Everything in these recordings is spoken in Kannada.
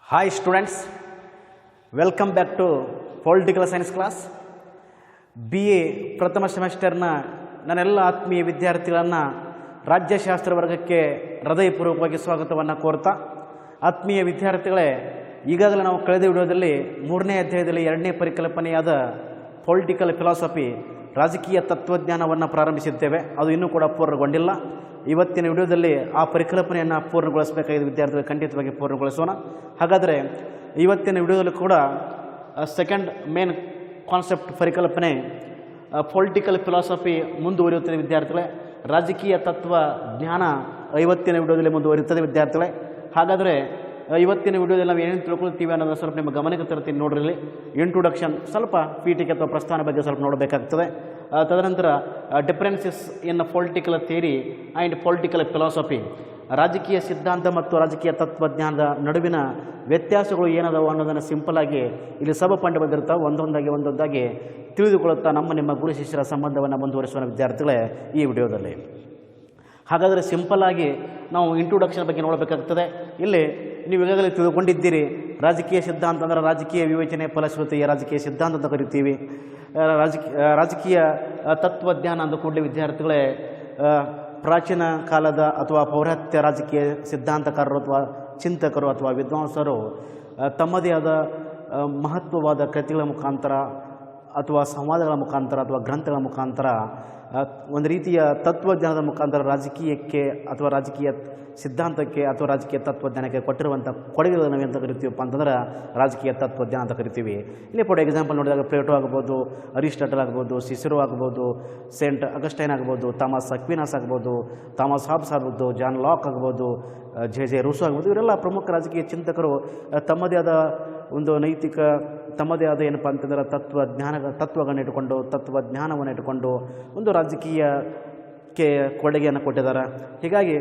Hi students, welcome back to Political Science class. BA ಪ್ರಥಮ ಸೆಮಿಸ್ಟರ್ನ ನನ್ನೆಲ್ಲ ಆತ್ಮೀಯ ವಿದ್ಯಾರ್ಥಿಗಳನ್ನು ರಾಜ್ಯಶಾಸ್ತ್ರ ವರ್ಗಕ್ಕೆ ಹೃದಯಪೂರ್ವಕವಾಗಿ ಸ್ವಾಗತವನ್ನು ಕೋರ್ತಾ, ಆತ್ಮೀಯ ವಿದ್ಯಾರ್ಥಿಗಳೇ, ಈಗಾಗಲೇ ನಾವು ಕಳೆದ ವಿಡಿಯೋದಲ್ಲಿ 3ನೇ ಅಧ್ಯಾಯದಲ್ಲಿ 2ನೇ ಪರಿಕಲ್ಪನೆಯಾದ ಪೊಲಿಟಿಕಲ್ ಫಿಲಾಸಫಿ ರಾಜಕೀಯ ತತ್ವಜ್ಞಾನವನ್ನು ಪ್ರಾರಂಭಿಸಿದ್ದೇವೆ. ಅದು ಇನ್ನೂ ಕೂಡ ಪೂರ್ಣಗೊಂಡಿಲ್ಲ. ಇವತ್ತಿನ ವಿಡಿಯೋದಲ್ಲಿ ಆ ಪರಿಕಲ್ಪನೆಯನ್ನು ಪೂರ್ಣಗೊಳಿಸಬೇಕಾಗಿದೆ. ವಿದ್ಯಾರ್ಥಿಗಳು ಖಂಡಿತವಾಗಿ ಪೂರ್ಣಗೊಳಿಸೋಣ. ಹಾಗಾದರೆ ಇವತ್ತಿನ ವಿಡಿಯೋದಲ್ಲಿ ಕೂಡ ಸೆಕೆಂಡ್ ಮೇನ್ ಕಾನ್ಸೆಪ್ಟ್ ಪರಿಕಲ್ಪನೆ ಪೊಲಿಟಿಕಲ್ ಫಿಲಾಸಫಿ ಮುಂದುವರಿಯುತ್ತದೆ ವಿದ್ಯಾರ್ಥಿಗಳೇ. ರಾಜಕೀಯ ತತ್ವ ಜ್ಞಾನ ಇವತ್ತಿನ ವಿಡಿಯೋದಲ್ಲಿ ಮುಂದುವರಿಯುತ್ತದೆ ವಿದ್ಯಾರ್ಥಿಗಳೇ. ಹಾಗಾದರೆ ಇವತ್ತಿನ ವಿಡಿಯೋದಲ್ಲಿ ನಾವು ಏನೇನು ತಿಳ್ಕೊಳ್ತೀವಿ ಅನ್ನೋದನ್ನು ಸ್ವಲ್ಪ ನಿಮ್ಮ ಗಮನಕ್ಕೆ ತರ್ತೀನಿ ನೋಡ್ರಿ. ಇಂಟ್ರೊಡಕ್ಷನ್ ಸ್ವಲ್ಪ ಪೀಠಿಕೆ ಅಥವಾ ಪ್ರಸ್ಥಾನ ಬಗ್ಗೆ ಸ್ವಲ್ಪ ನೋಡಬೇಕಾಗ್ತದೆ. ತದನಂತರ differences in political theory and political philosophy, ರಾಜಕೀಯ ಸಿದ್ಧಾಂತ ಮತ್ತು ರಾಜಕೀಯ ತತ್ವಜ್ಞಾನದ ನಡುವಿನ ವ್ಯತ್ಯಾಸಗಳು ಏನದಾವು ಅನ್ನೋದನ್ನು ಸಿಂಪಲ್ ಆಗಿ ಇಲ್ಲಿ ಸಬಪಂಡು ಬಂದಿರ್ತಾವೆ. ಒಂದೊಂದಾಗಿ ತಿಳಿದುಕೊಳ್ಳುತ್ತಾ ನಿಮ್ಮ ಗುರು ಶಿಷ್ಯರ ಸಂಬಂಧವನ್ನು ಮುಂದುವರಿಸುವ ವಿದ್ಯಾರ್ಥಿಗಳೇ ಈ ವಿಡಿಯೋದಲ್ಲಿ. ಹಾಗಾದರೆ ಸಿಂಪಲ್ಲಾಗಿ ನಾವು ಇಂಟ್ರೊಡಕ್ಷನ್ ಬಗ್ಗೆ ನೋಡಬೇಕಾಗ್ತದೆ. ಇಲ್ಲಿ ನೀವು ಈಗಾಗಲೇ ತಿಳ್ಕೊಂಡಿದ್ದೀರಿ, ರಾಜಕೀಯ ಸಿದ್ಧಾಂತ ಅಂದರೆ ರಾಜಕೀಯ ವಿವೇಚನೆ ಫಲಶ್ರುತಿಯ ರಾಜಕೀಯ ಸಿದ್ಧಾಂತ ಅಂತ ಕರಿತೀವಿ. ರಾಜಕೀಯ ತತ್ವಜ್ಞಾನ ಅಂದ ಕೂಡಲೇ ವಿದ್ಯಾರ್ಥಿಗಳೇ ಪ್ರಾಚೀನ ಕಾಲದ ಅಥವಾ ಪೌರಾತ್ಯ ರಾಜಕೀಯ ಸಿದ್ಧಾಂತಕಾರರು ಅಥವಾ ಚಿಂತಕರು ಅಥವಾ ವಿದ್ವಾಂಸರು ತಮ್ಮದೇ ಆದ ಮಹತ್ವವಾದ ಕೃತಿಗಳ ಮುಖಾಂತರ ಅಥವಾ ಸಂವಾದಗಳ ಮುಖಾಂತರ ಅಥವಾ ಗ್ರಂಥಗಳ ಮುಖಾಂತರ ಒಂದು ರೀತಿಯ ತತ್ವಜ್ಞಾನದ ಮುಖಾಂತರ ರಾಜಕೀಯಕ್ಕೆ ಅಥವಾ ರಾಜಕೀಯ ಸಿದ್ಧಾಂತಕ್ಕೆ ಅಥವಾ ರಾಜಕೀಯ ತತ್ವಜ್ಞಾನಕ್ಕೆ ಕೊಟ್ಟಿರುವಂಥ ಕೊಡುಗೆಗಳನ್ನು ನಾವು ಎಂತ ಕರಿತೀವಪ್ಪ ಅಂತಂದ್ರೆ ರಾಜಕೀಯ ತತ್ವಜ್ಞಾನ ಅಂತ ಕರಿತೀವಿ. ಇಲ್ಲಿ ಫಾರ್ ಎಕ್ಸಾಂಪಲ್ ನೋಡಿದಾಗ ಪ್ಲೇಟೋ ಆಗ್ಬೋದು, ಅರಿಸ್ಟಾಟಲ್ ಆಗ್ಬೋದು, ಸಿಸಿರೋ ಆಗ್ಬೋದು, ಸೇಂಟ್ ಅಗಸ್ಟೈನ್ ಆಗ್ಬೋದು, ಥಾಮಸ್ ಅಕ್ವಿನಾಸ್ ಆಗ್ಬೋದು, ಥಾಮಸ್ ಹಾಬ್ಸ್ ಆಗ್ಬೋದು, ಜಾನ್ ಲಾಕ್ ಆಗ್ಬೋದು, ಜೆ ರೂಸೋ ಆಗ್ಬೋದು. ಇವರೆಲ್ಲ ಪ್ರಮುಖ ರಾಜಕೀಯ ಚಿಂತಕರು ತಮ್ಮದೇ ಆದ ಒಂದು ನೈತಿಕ ತಮ್ಮದೇ ಆದ ಏನಪ್ಪ ಅಂತಂದ್ರೆ ತತ್ವಗಳನ್ನು ಇಟ್ಟುಕೊಂಡು ತತ್ವಜ್ಞಾನವನ್ನು ಇಟ್ಟುಕೊಂಡು ಒಂದು ರಾಜಕೀಯಕ್ಕೆ ಕೊಡುಗೆಯನ್ನು ಕೊಟ್ಟಿದ್ದಾರೆ. ಹೀಗಾಗಿ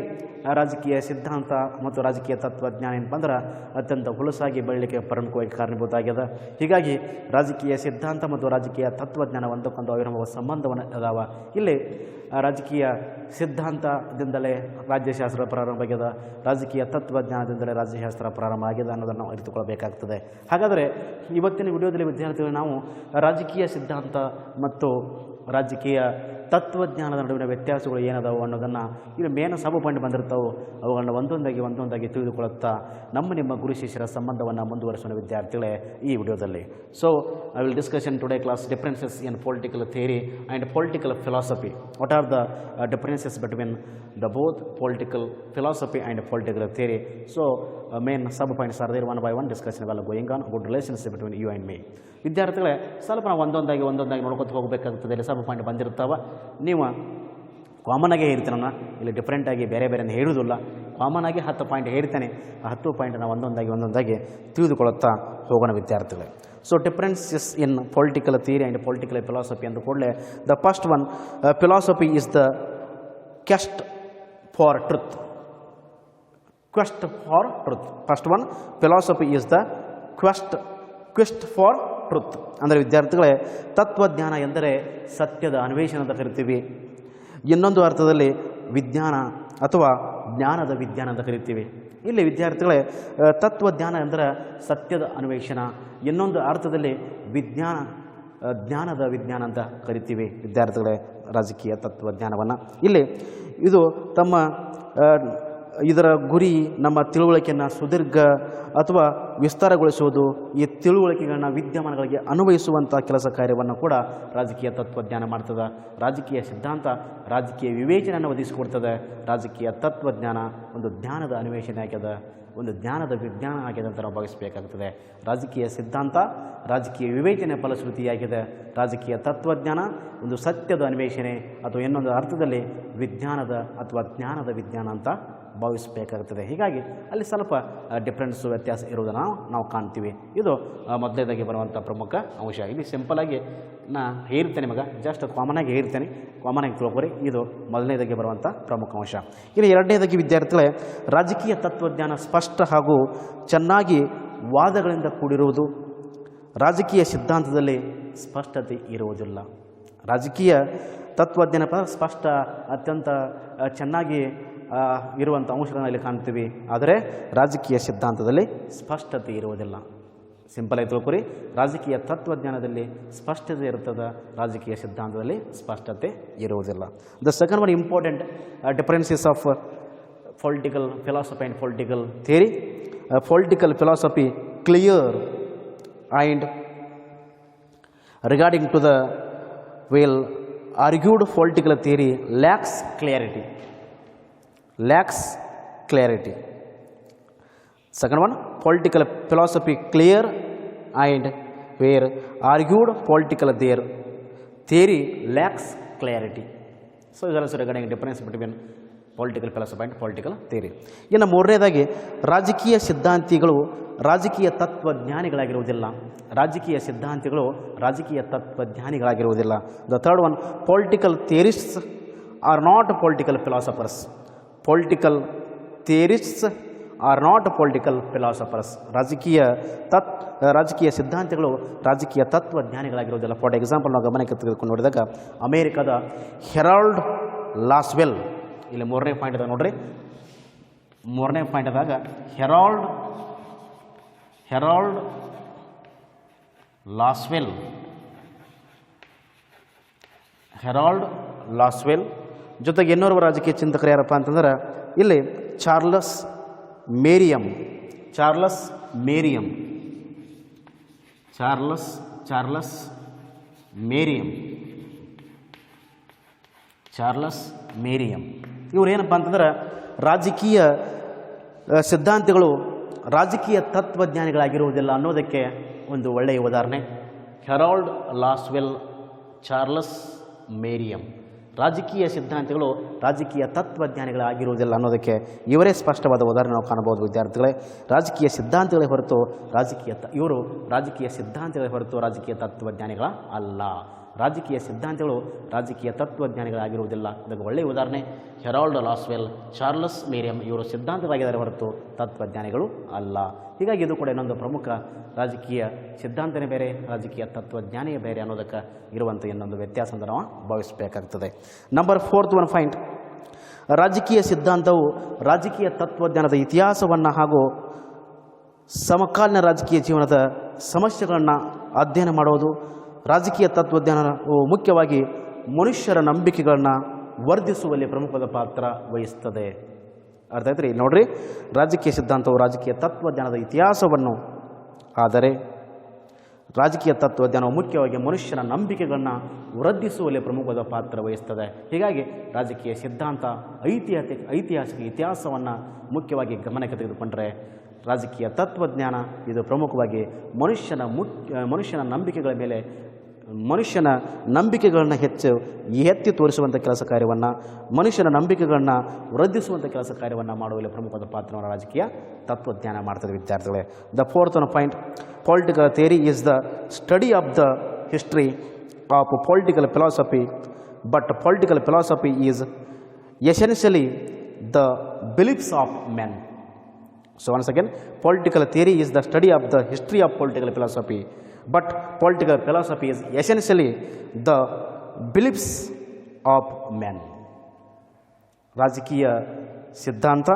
ರಾಜಕೀಯ ಸಿದ್ಧಾಂತ ಮತ್ತು ರಾಜಕೀಯ ತತ್ವಜ್ಞಾನ ಏನಪ್ಪ ಅಂದ್ರೆ ಅತ್ಯಂತ ಹುಲಸಾಗಿ ಬೆಳಲಿಕ್ಕೆ ಪ್ರಮುಖವಾಗಿ ಕಾರಣೀಭೂತ ಆಗ್ಯದ. ಹೀಗಾಗಿ ರಾಜಕೀಯ ಸಿದ್ಧಾಂತ ಮತ್ತು ರಾಜಕೀಯ ತತ್ವಜ್ಞಾನ ಒಂದಕ್ಕೊಂದು ಅವಿರಮ ಸಂಬಂಧವನ್ನು ಅದಾವ. ಇಲ್ಲಿ ರಾಜಕೀಯ ಸಿದ್ಧಾಂತದಿಂದಲೇ ರಾಜ್ಯಶಾಸ್ತ್ರ ಪ್ರಾರಂಭ ಆಗ್ಯದ, ರಾಜಕೀಯ ತತ್ವಜ್ಞಾನದಿಂದಲೇ ರಾಜ್ಯಶಾಸ್ತ್ರ ಪ್ರಾರಂಭ ಆಗಿದೆ ಅನ್ನೋದನ್ನು ನಾವು ಅರಿತುಕೊಳ್ಳಬೇಕಾಗ್ತದೆ. ಹಾಗಾದರೆ ಇವತ್ತಿನ ವಿಡಿಯೋದಲ್ಲಿ ವಿದ್ಯಾರ್ಥಿಗಳು ನಾವು ರಾಜಕೀಯ ಸಿದ್ಧಾಂತ ಮತ್ತು ರಾಜಕೀಯ ತತ್ವಜ್ಞಾನದ ನಡುವಿನ ವ್ಯತ್ಯಾಸಗಳು ಏನದಾವು ಅನ್ನೋದನ್ನು ಇಲ್ಲಿ ಮೇನು ಸಬಪಂಡು ಬಂದಿರ್ತಾವೆ. ಅವುಗಳನ್ನ ಒಂದೊಂದಾಗಿ ತಿಳಿದುಕೊಳ್ಳುತ್ತಾ ನಿಮ್ಮ ಗುರು ಶಿಷ್ಯರ ಸಂಬಂಧವನ್ನು ಮುಂದುವರಿಸುವ ವಿದ್ಯಾರ್ಥಿಗಳೇ ಈ ವಿಡಿಯೋದಲ್ಲಿ. So I will discussion today class differences in political theory and political philosophy. What are the differences between the both political philosophy and political theory. So main sub points are there, one by one discussion will going on, good relationship between you and me. ವಿದ್ಯಾರ್ಥಿಗಳೇ ಸ್ವಲ್ಪ ನಾವು ಒಂದೊಂದಾಗಿ ನೋಡ್ಕೊತ ಹೋಗಬೇಕಾಗ್ತದೆ. ಇಲ್ಲಿ ಸಬ್ ಪಾಯಿಂಟ್ ಬಂದಿರ್ತಾವೆ. ನೀವು ಕಾಮನ್ ಆಗಿ ಹೇಳ್ತೀನಿ, ನಾನು ಇಲ್ಲಿ ಡಿಫ್ರೆಂಟಾಗಿ ಬೇರೆ ಅಂತ ಹೇಳುವುದಿಲ್ಲ. ಕಾಮನ್ ಆಗಿ 10 ಪಾಯಿಂಟ್ ಹೇಳ್ತೇನೆ. ಆ 10 ಪಾಯಿಂಟ್ ನಾವು ಒಂದೊಂದಾಗಿ ತಿಳಿದುಕೊಳ್ಳುತ್ತಾ ಹೋಗೋಣ ವಿದ್ಯಾರ್ಥಿಗಳೇ. So differences in political theory and political philosophy ಅಂದ ಕೂಡಲೇ the first one, philosophy is the quest for truth. First one, philosophy is the quest for truth. ಅಂದರೆ ವಿದ್ಯಾರ್ಥಿಗಳೇ ತತ್ವಜ್ಞಾನ ಎಂದರೆ ಸತ್ಯದ ಅನ್ವೇಷಣೆ ಅಂತ ಕರಿತೀವಿ. ಇನ್ನೊಂದು ಅರ್ಥದಲ್ಲಿ ವಿಜ್ಞಾನ ಅಥವಾ ಜ್ಞಾನದ ವಿಜ್ಞಾನ ಅಂತ ಕರಿತೀವಿ. ಇಲ್ಲಿ ವಿದ್ಯಾರ್ಥಿಗಳೇ ತತ್ವಜ್ಞಾನ ಎಂದರೆ ಸತ್ಯದ ಅನ್ವೇಷಣ, ಇನ್ನೊಂದು ಅರ್ಥದಲ್ಲಿ ಜ್ಞಾನದ ವಿಜ್ಞಾನ ಅಂತ ಕರಿತೀವಿ ವಿದ್ಯಾರ್ಥಿಗಳೇ ರಾಜಕೀಯ ತತ್ವಜ್ಞಾನವನ್ನು. ಇಲ್ಲಿ ಇದು ಇದರ ಗುರಿ ನಮ್ಮ ತಿಳುವಳಿಕೆಯನ್ನು ಸುದೀರ್ಘ ಅಥವಾ ವಿಸ್ತಾರಗೊಳಿಸುವುದು, ಈ ತಿಳುವಳಿಕೆಗಳನ್ನ ವಿದ್ಯಮಾನಗಳಿಗೆ ಅನ್ವಯಿಸುವಂಥ ಕೆಲಸ ಕಾರ್ಯವನ್ನು ಕೂಡ ರಾಜಕೀಯ ತತ್ವಜ್ಞಾನ ಮಾಡ್ತದೆ. ರಾಜಕೀಯ ಸಿದ್ಧಾಂತ ರಾಜಕೀಯ ವಿವೇಚನೆಯನ್ನು ಒದಗಿಸಿಕೊಡ್ತದೆ. ರಾಜಕೀಯ ತತ್ವಜ್ಞಾನ ಒಂದು ಜ್ಞಾನದ ಅನ್ವೇಷಣೆ ಆಗ್ಯದ, ಒಂದು ಜ್ಞಾನದ ವಿಜ್ಞಾನ ಆಗಿದೆ ಅಂತ ನಾವು ಭಾವಿಸಬೇಕಾಗ್ತದೆ. ರಾಜಕೀಯ ಸಿದ್ಧಾಂತ ರಾಜಕೀಯ ವಿವೇಚನೆ ಫಲಶ್ರುತಿಯಾಗಿದೆ. ರಾಜಕೀಯ ತತ್ವಜ್ಞಾನ ಒಂದು ಸತ್ಯದ ಅನ್ವೇಷಣೆ ಅಥವಾ ಇನ್ನೊಂದು ಅರ್ಥದಲ್ಲಿ ವಿಜ್ಞಾನದ ಅಥವಾ ಜ್ಞಾನದ ವಿಜ್ಞಾನ ಅಂತ ಭಾವಿಸಬೇಕಾಗುತ್ತದೆ. ಹೀಗಾಗಿ ಅಲ್ಲಿ ಸ್ವಲ್ಪ ಡಿಫ್ರೆನ್ಸು ವ್ಯತ್ಯಾಸ ಇರುವುದನ್ನು ನಾವು ಕಾಣ್ತೀವಿ. ಇದು ಮೊದಲನೇದಾಗಿ ಬರುವಂಥ ಪ್ರಮುಖ ಅಂಶ. ಇಲ್ಲಿ ಸಿಂಪಲಾಗಿ ಹೇಳ್ತೇನೆ, ಜಸ್ಟ್ ಕಾಮನಾಗಿ ಹೇಳ್ತೇನೆ, ಕಾಮನಾಗಿ ತಿಳ್ಕೊರಿ. ಇದು ಮೊದಲನೇದಾಗಿ ಬರುವಂಥ ಪ್ರಮುಖ ಅಂಶ. ಇನ್ನು ಎರಡನೇದಾಗಿ ವಿದ್ಯಾರ್ಥಿಗಳೇ ರಾಜಕೀಯ ತತ್ವಜ್ಞಾನ ಸ್ಪಷ್ಟ ಹಾಗೂ ಚೆನ್ನಾಗಿ ವಾದಗಳಿಂದ ಕೂಡಿರುವುದು. ರಾಜಕೀಯ ಸಿದ್ಧಾಂತದಲ್ಲಿ ಸ್ಪಷ್ಟತೆ ಇರುವುದಿಲ್ಲ. ರಾಜಕೀಯ ತತ್ವಜ್ಞಾನ ಸ್ಪಷ್ಟ, ಅತ್ಯಂತ ಚೆನ್ನಾಗಿ ಇರುವಂಥ ಅಂಶಗಳನ್ನು ಇಲ್ಲಿ ಕಾಣ್ತೀವಿ. ಆದರೆ ರಾಜಕೀಯ ಸಿದ್ಧಾಂತದಲ್ಲಿ ಸ್ಪಷ್ಟತೆ ಇರುವುದಿಲ್ಲ. ಸಿಂಪಲ್ ಆಗಿ ತಿಳ್ಕೊರಿ, ರಾಜಕೀಯ ತತ್ವಜ್ಞಾನದಲ್ಲಿ ಸ್ಪಷ್ಟತೆ ಇರ್ತದೆ, ರಾಜಕೀಯ ಸಿದ್ಧಾಂತದಲ್ಲಿ ಸ್ಪಷ್ಟತೆ ಇರುವುದಿಲ್ಲ. The second one important differences of political philosophy and political theory. Political philosophy clear and regarding to the well argued political theory lacks clarity. Second one, political philosophy clear and where argued political theory lacks clarity. So this is also regarding difference between political philosophy and political theory. ಇನ್ನು ಮೂರನೇದಾಗಿ ರಾಜಕೀಯ ಸಿದ್ಧಾಂತಿಗಳು ರಾಜಕೀಯ ತತ್ವಜ್ಞಾನಿಗಳಾಗಿರುವುದಿಲ್ಲ. ರಾಜಕೀಯ ಸಿದ್ಧಾಂತಿಗಳು ರಾಜಕೀಯ ತತ್ವಜ್ಞಾನಿಗಳಾಗಿರುವುದಿಲ್ಲ. The third one, political theorists are not political philosophers. Political theorists are not political philosophers. ರಾಜಕೀಯ ಸಿದ್ಧಾಂತಿಗಳು ರಾಜಕೀಯ ತತ್ವಜ್ಞಾನಿಗಳಾಗಿರುವುದಿಲ್ಲ. ಫಾರ್ ಎಕ್ಸಾಂಪಲ್ ನಾವು ಗಮನಕ್ಕೆ ತೆಗೆದುಕೊಂಡು ನೋಡಿದಾಗ ಅಮೇರಿಕಾದ ಹೆರಾಲ್ಡ್ ಲಾಸ್ವೆಲ್, ಇಲ್ಲಿ ಮೂರನೇ ಪಾಯಿಂಟ್ ಅದ ನೋಡ್ರಿ, ಮೂರನೇ ಪಾಯಿಂಟ್ ಆದಾಗ ಹೆರಾಲ್ಡ್ ಲಾಸ್ವೆಲ್ ಜೊತೆಗೆ ಇನ್ನೋರ್ವ ರಾಜಕೀಯ ಚಿಂತಕರು ಯಾರಪ್ಪ ಅಂತಂದ್ರೆ ಇಲ್ಲಿ ಚಾರ್ಲಸ್ ಮೇರಿಯಮ್. ಇವ್ರು ಏನಪ್ಪ ಅಂತಂದ್ರೆ ರಾಜಕೀಯ ಸಿದ್ಧಾಂತಿಗಳು ರಾಜಕೀಯ ತತ್ವಜ್ಞಾನಿಗಳಾಗಿರುವುದಿಲ್ಲ ಅನ್ನೋದಕ್ಕೆ ಒಂದು ಒಳ್ಳೆಯ ಉದಾಹರಣೆ ಹೆರಾಲ್ಡ್ ಲಾಸ್ವೆಲ್, ಚಾರ್ಲಸ್ ಮೇರಿಯಮ್. ರಾಜಕೀಯ ಸಿದ್ಧಾಂತಿಗಳು ರಾಜಕೀಯ ತತ್ವಜ್ಞಾನಿಗಳಾಗಿರುವುದಿಲ್ಲ ಅನ್ನೋದಕ್ಕೆ ಇವರೇ ಸ್ಪಷ್ಟವಾದ ಉದಾಹರಣೆ ನಾವು ಕಾಣಬಹುದು. ವಿದ್ಯಾರ್ಥಿಗಳೇ, ರಾಜಕೀಯ ಸಿದ್ಧಾಂತಿಗಳೇ ಹೊರತು ಇವರು ರಾಜಕೀಯ ಸಿದ್ಧಾಂತಿಗಳೇ ಹೊರತು ರಾಜಕೀಯ ತತ್ವಜ್ಞಾನಿಗಳ ಅಲ್ಲ. ರಾಜಕೀಯ ಸಿದ್ಧಾಂತಿಗಳು ರಾಜಕೀಯ ತತ್ವಜ್ಞಾನಿಗಳಾಗಿರುವುದಿಲ್ಲ. ಇದಕ್ಕೆ ಒಳ್ಳೆಯ ಉದಾಹರಣೆ ಹೆರಾಲ್ಡ್ ಲಾಸ್ವೆಲ್, ಚಾರ್ಲಸ್ ಮೇರಿಯಮ್. ಇವರು ಸಿದ್ಧಾಂತವಾಗಿದ್ದಾರೆ ಹೊರತು ತತ್ವಜ್ಞಾನಿಗಳು ಅಲ್ಲ. ಹೀಗಾಗಿ ಇದು ಕೂಡ ಇನ್ನೊಂದು ಪ್ರಮುಖ ರಾಜಕೀಯ ಸಿದ್ಧಾಂತನೇ ಬೇರೆ, ರಾಜಕೀಯ ತತ್ವಜ್ಞಾನಿಯೇ ಬೇರೆ ಅನ್ನೋದಕ್ಕೆ ಇರುವಂಥ ಇನ್ನೊಂದು ವ್ಯತ್ಯಾಸ ಅಂತ ನಾವು ಭಾವಿಸಬೇಕಾಗ್ತದೆ. ನಂಬರ್ ಫೋರ್ತ್ ಒನ್ ಪಾಯಿಂಟ್, ರಾಜಕೀಯ ಸಿದ್ಧಾಂತವು ರಾಜಕೀಯ ತತ್ವಜ್ಞಾನದ ಇತಿಹಾಸವನ್ನು ಹಾಗೂ ಸಮಕಾಲೀನ ರಾಜಕೀಯ ಜೀವನದ ಸಮಸ್ಯೆಗಳನ್ನು ಅಧ್ಯಯನ ಮಾಡೋದು. ರಾಜಕೀಯ ತತ್ವಜ್ಞಾನವು ಮುಖ್ಯವಾಗಿ ಮನುಷ್ಯರ ನಂಬಿಕೆಗಳನ್ನು ವರ್ಧಿಸುವಲ್ಲಿ ಪ್ರಮುಖವಾದ ಪಾತ್ರ ವಹಿಸ್ತದೆ. ಅರ್ಥ ಆಯ್ತು ರೀ? ನೋಡ್ರಿ, ರಾಜಕೀಯ ಸಿದ್ಧಾಂತವು ರಾಜಕೀಯ ತತ್ವಜ್ಞಾನದ ಇತಿಹಾಸವನ್ನು, ಆದರೆ ರಾಜಕೀಯ ತತ್ವಜ್ಞಾನವು ಮುಖ್ಯವಾಗಿ ಮನುಷ್ಯನ ನಂಬಿಕೆಗಳನ್ನ ವೃದ್ಧಿಸುವಲ್ಲಿ ಪ್ರಮುಖವಾದ ಪಾತ್ರ ವಹಿಸ್ತದೆ. ಹೀಗಾಗಿ ರಾಜಕೀಯ ಸಿದ್ಧಾಂತ ಐತಿಹಾಸಿಕ ಇತಿಹಾಸವನ್ನು ಮುಖ್ಯವಾಗಿ ಗಮನಕ್ಕೆ ತೆಗೆದುಕೊಂಡರೆ ರಾಜಕೀಯ ತತ್ವಜ್ಞಾನ ಇದು ಪ್ರಮುಖವಾಗಿ ಮನುಷ್ಯನ ನಂಬಿಕೆಗಳ ಮೇಲೆ ಮನುಷ್ಯನ ನಂಬಿಕೆಗಳನ್ನ ಎತ್ತಿ ತೋರಿಸುವಂಥ ಕೆಲಸ ಕಾರ್ಯವನ್ನು, ಮನುಷ್ಯನ ನಂಬಿಕೆಗಳನ್ನ ವೃದ್ಧಿಸುವಂಥ ಕೆಲಸ ಕಾರ್ಯವನ್ನು ಮಾಡುವಲ್ಲಿ ಪ್ರಮುಖವಾದ ಪಾತ್ರವನ್ನು ರಾಜಕೀಯ ತತ್ವಜ್ಞಾನ ಮಾಡ್ತದೆ. ವಿದ್ಯಾರ್ಥಿಗಳೇ, the fourth one point, political theory is the study of the history of political philosophy, but political philosophy is essentially the beliefs of men. So once again, political theory is the study of the history of political philosophy, but political philosophy is essentially the beliefs of men. ರಾಜಕೀಯ ಸಿದ್ಧಾಂತ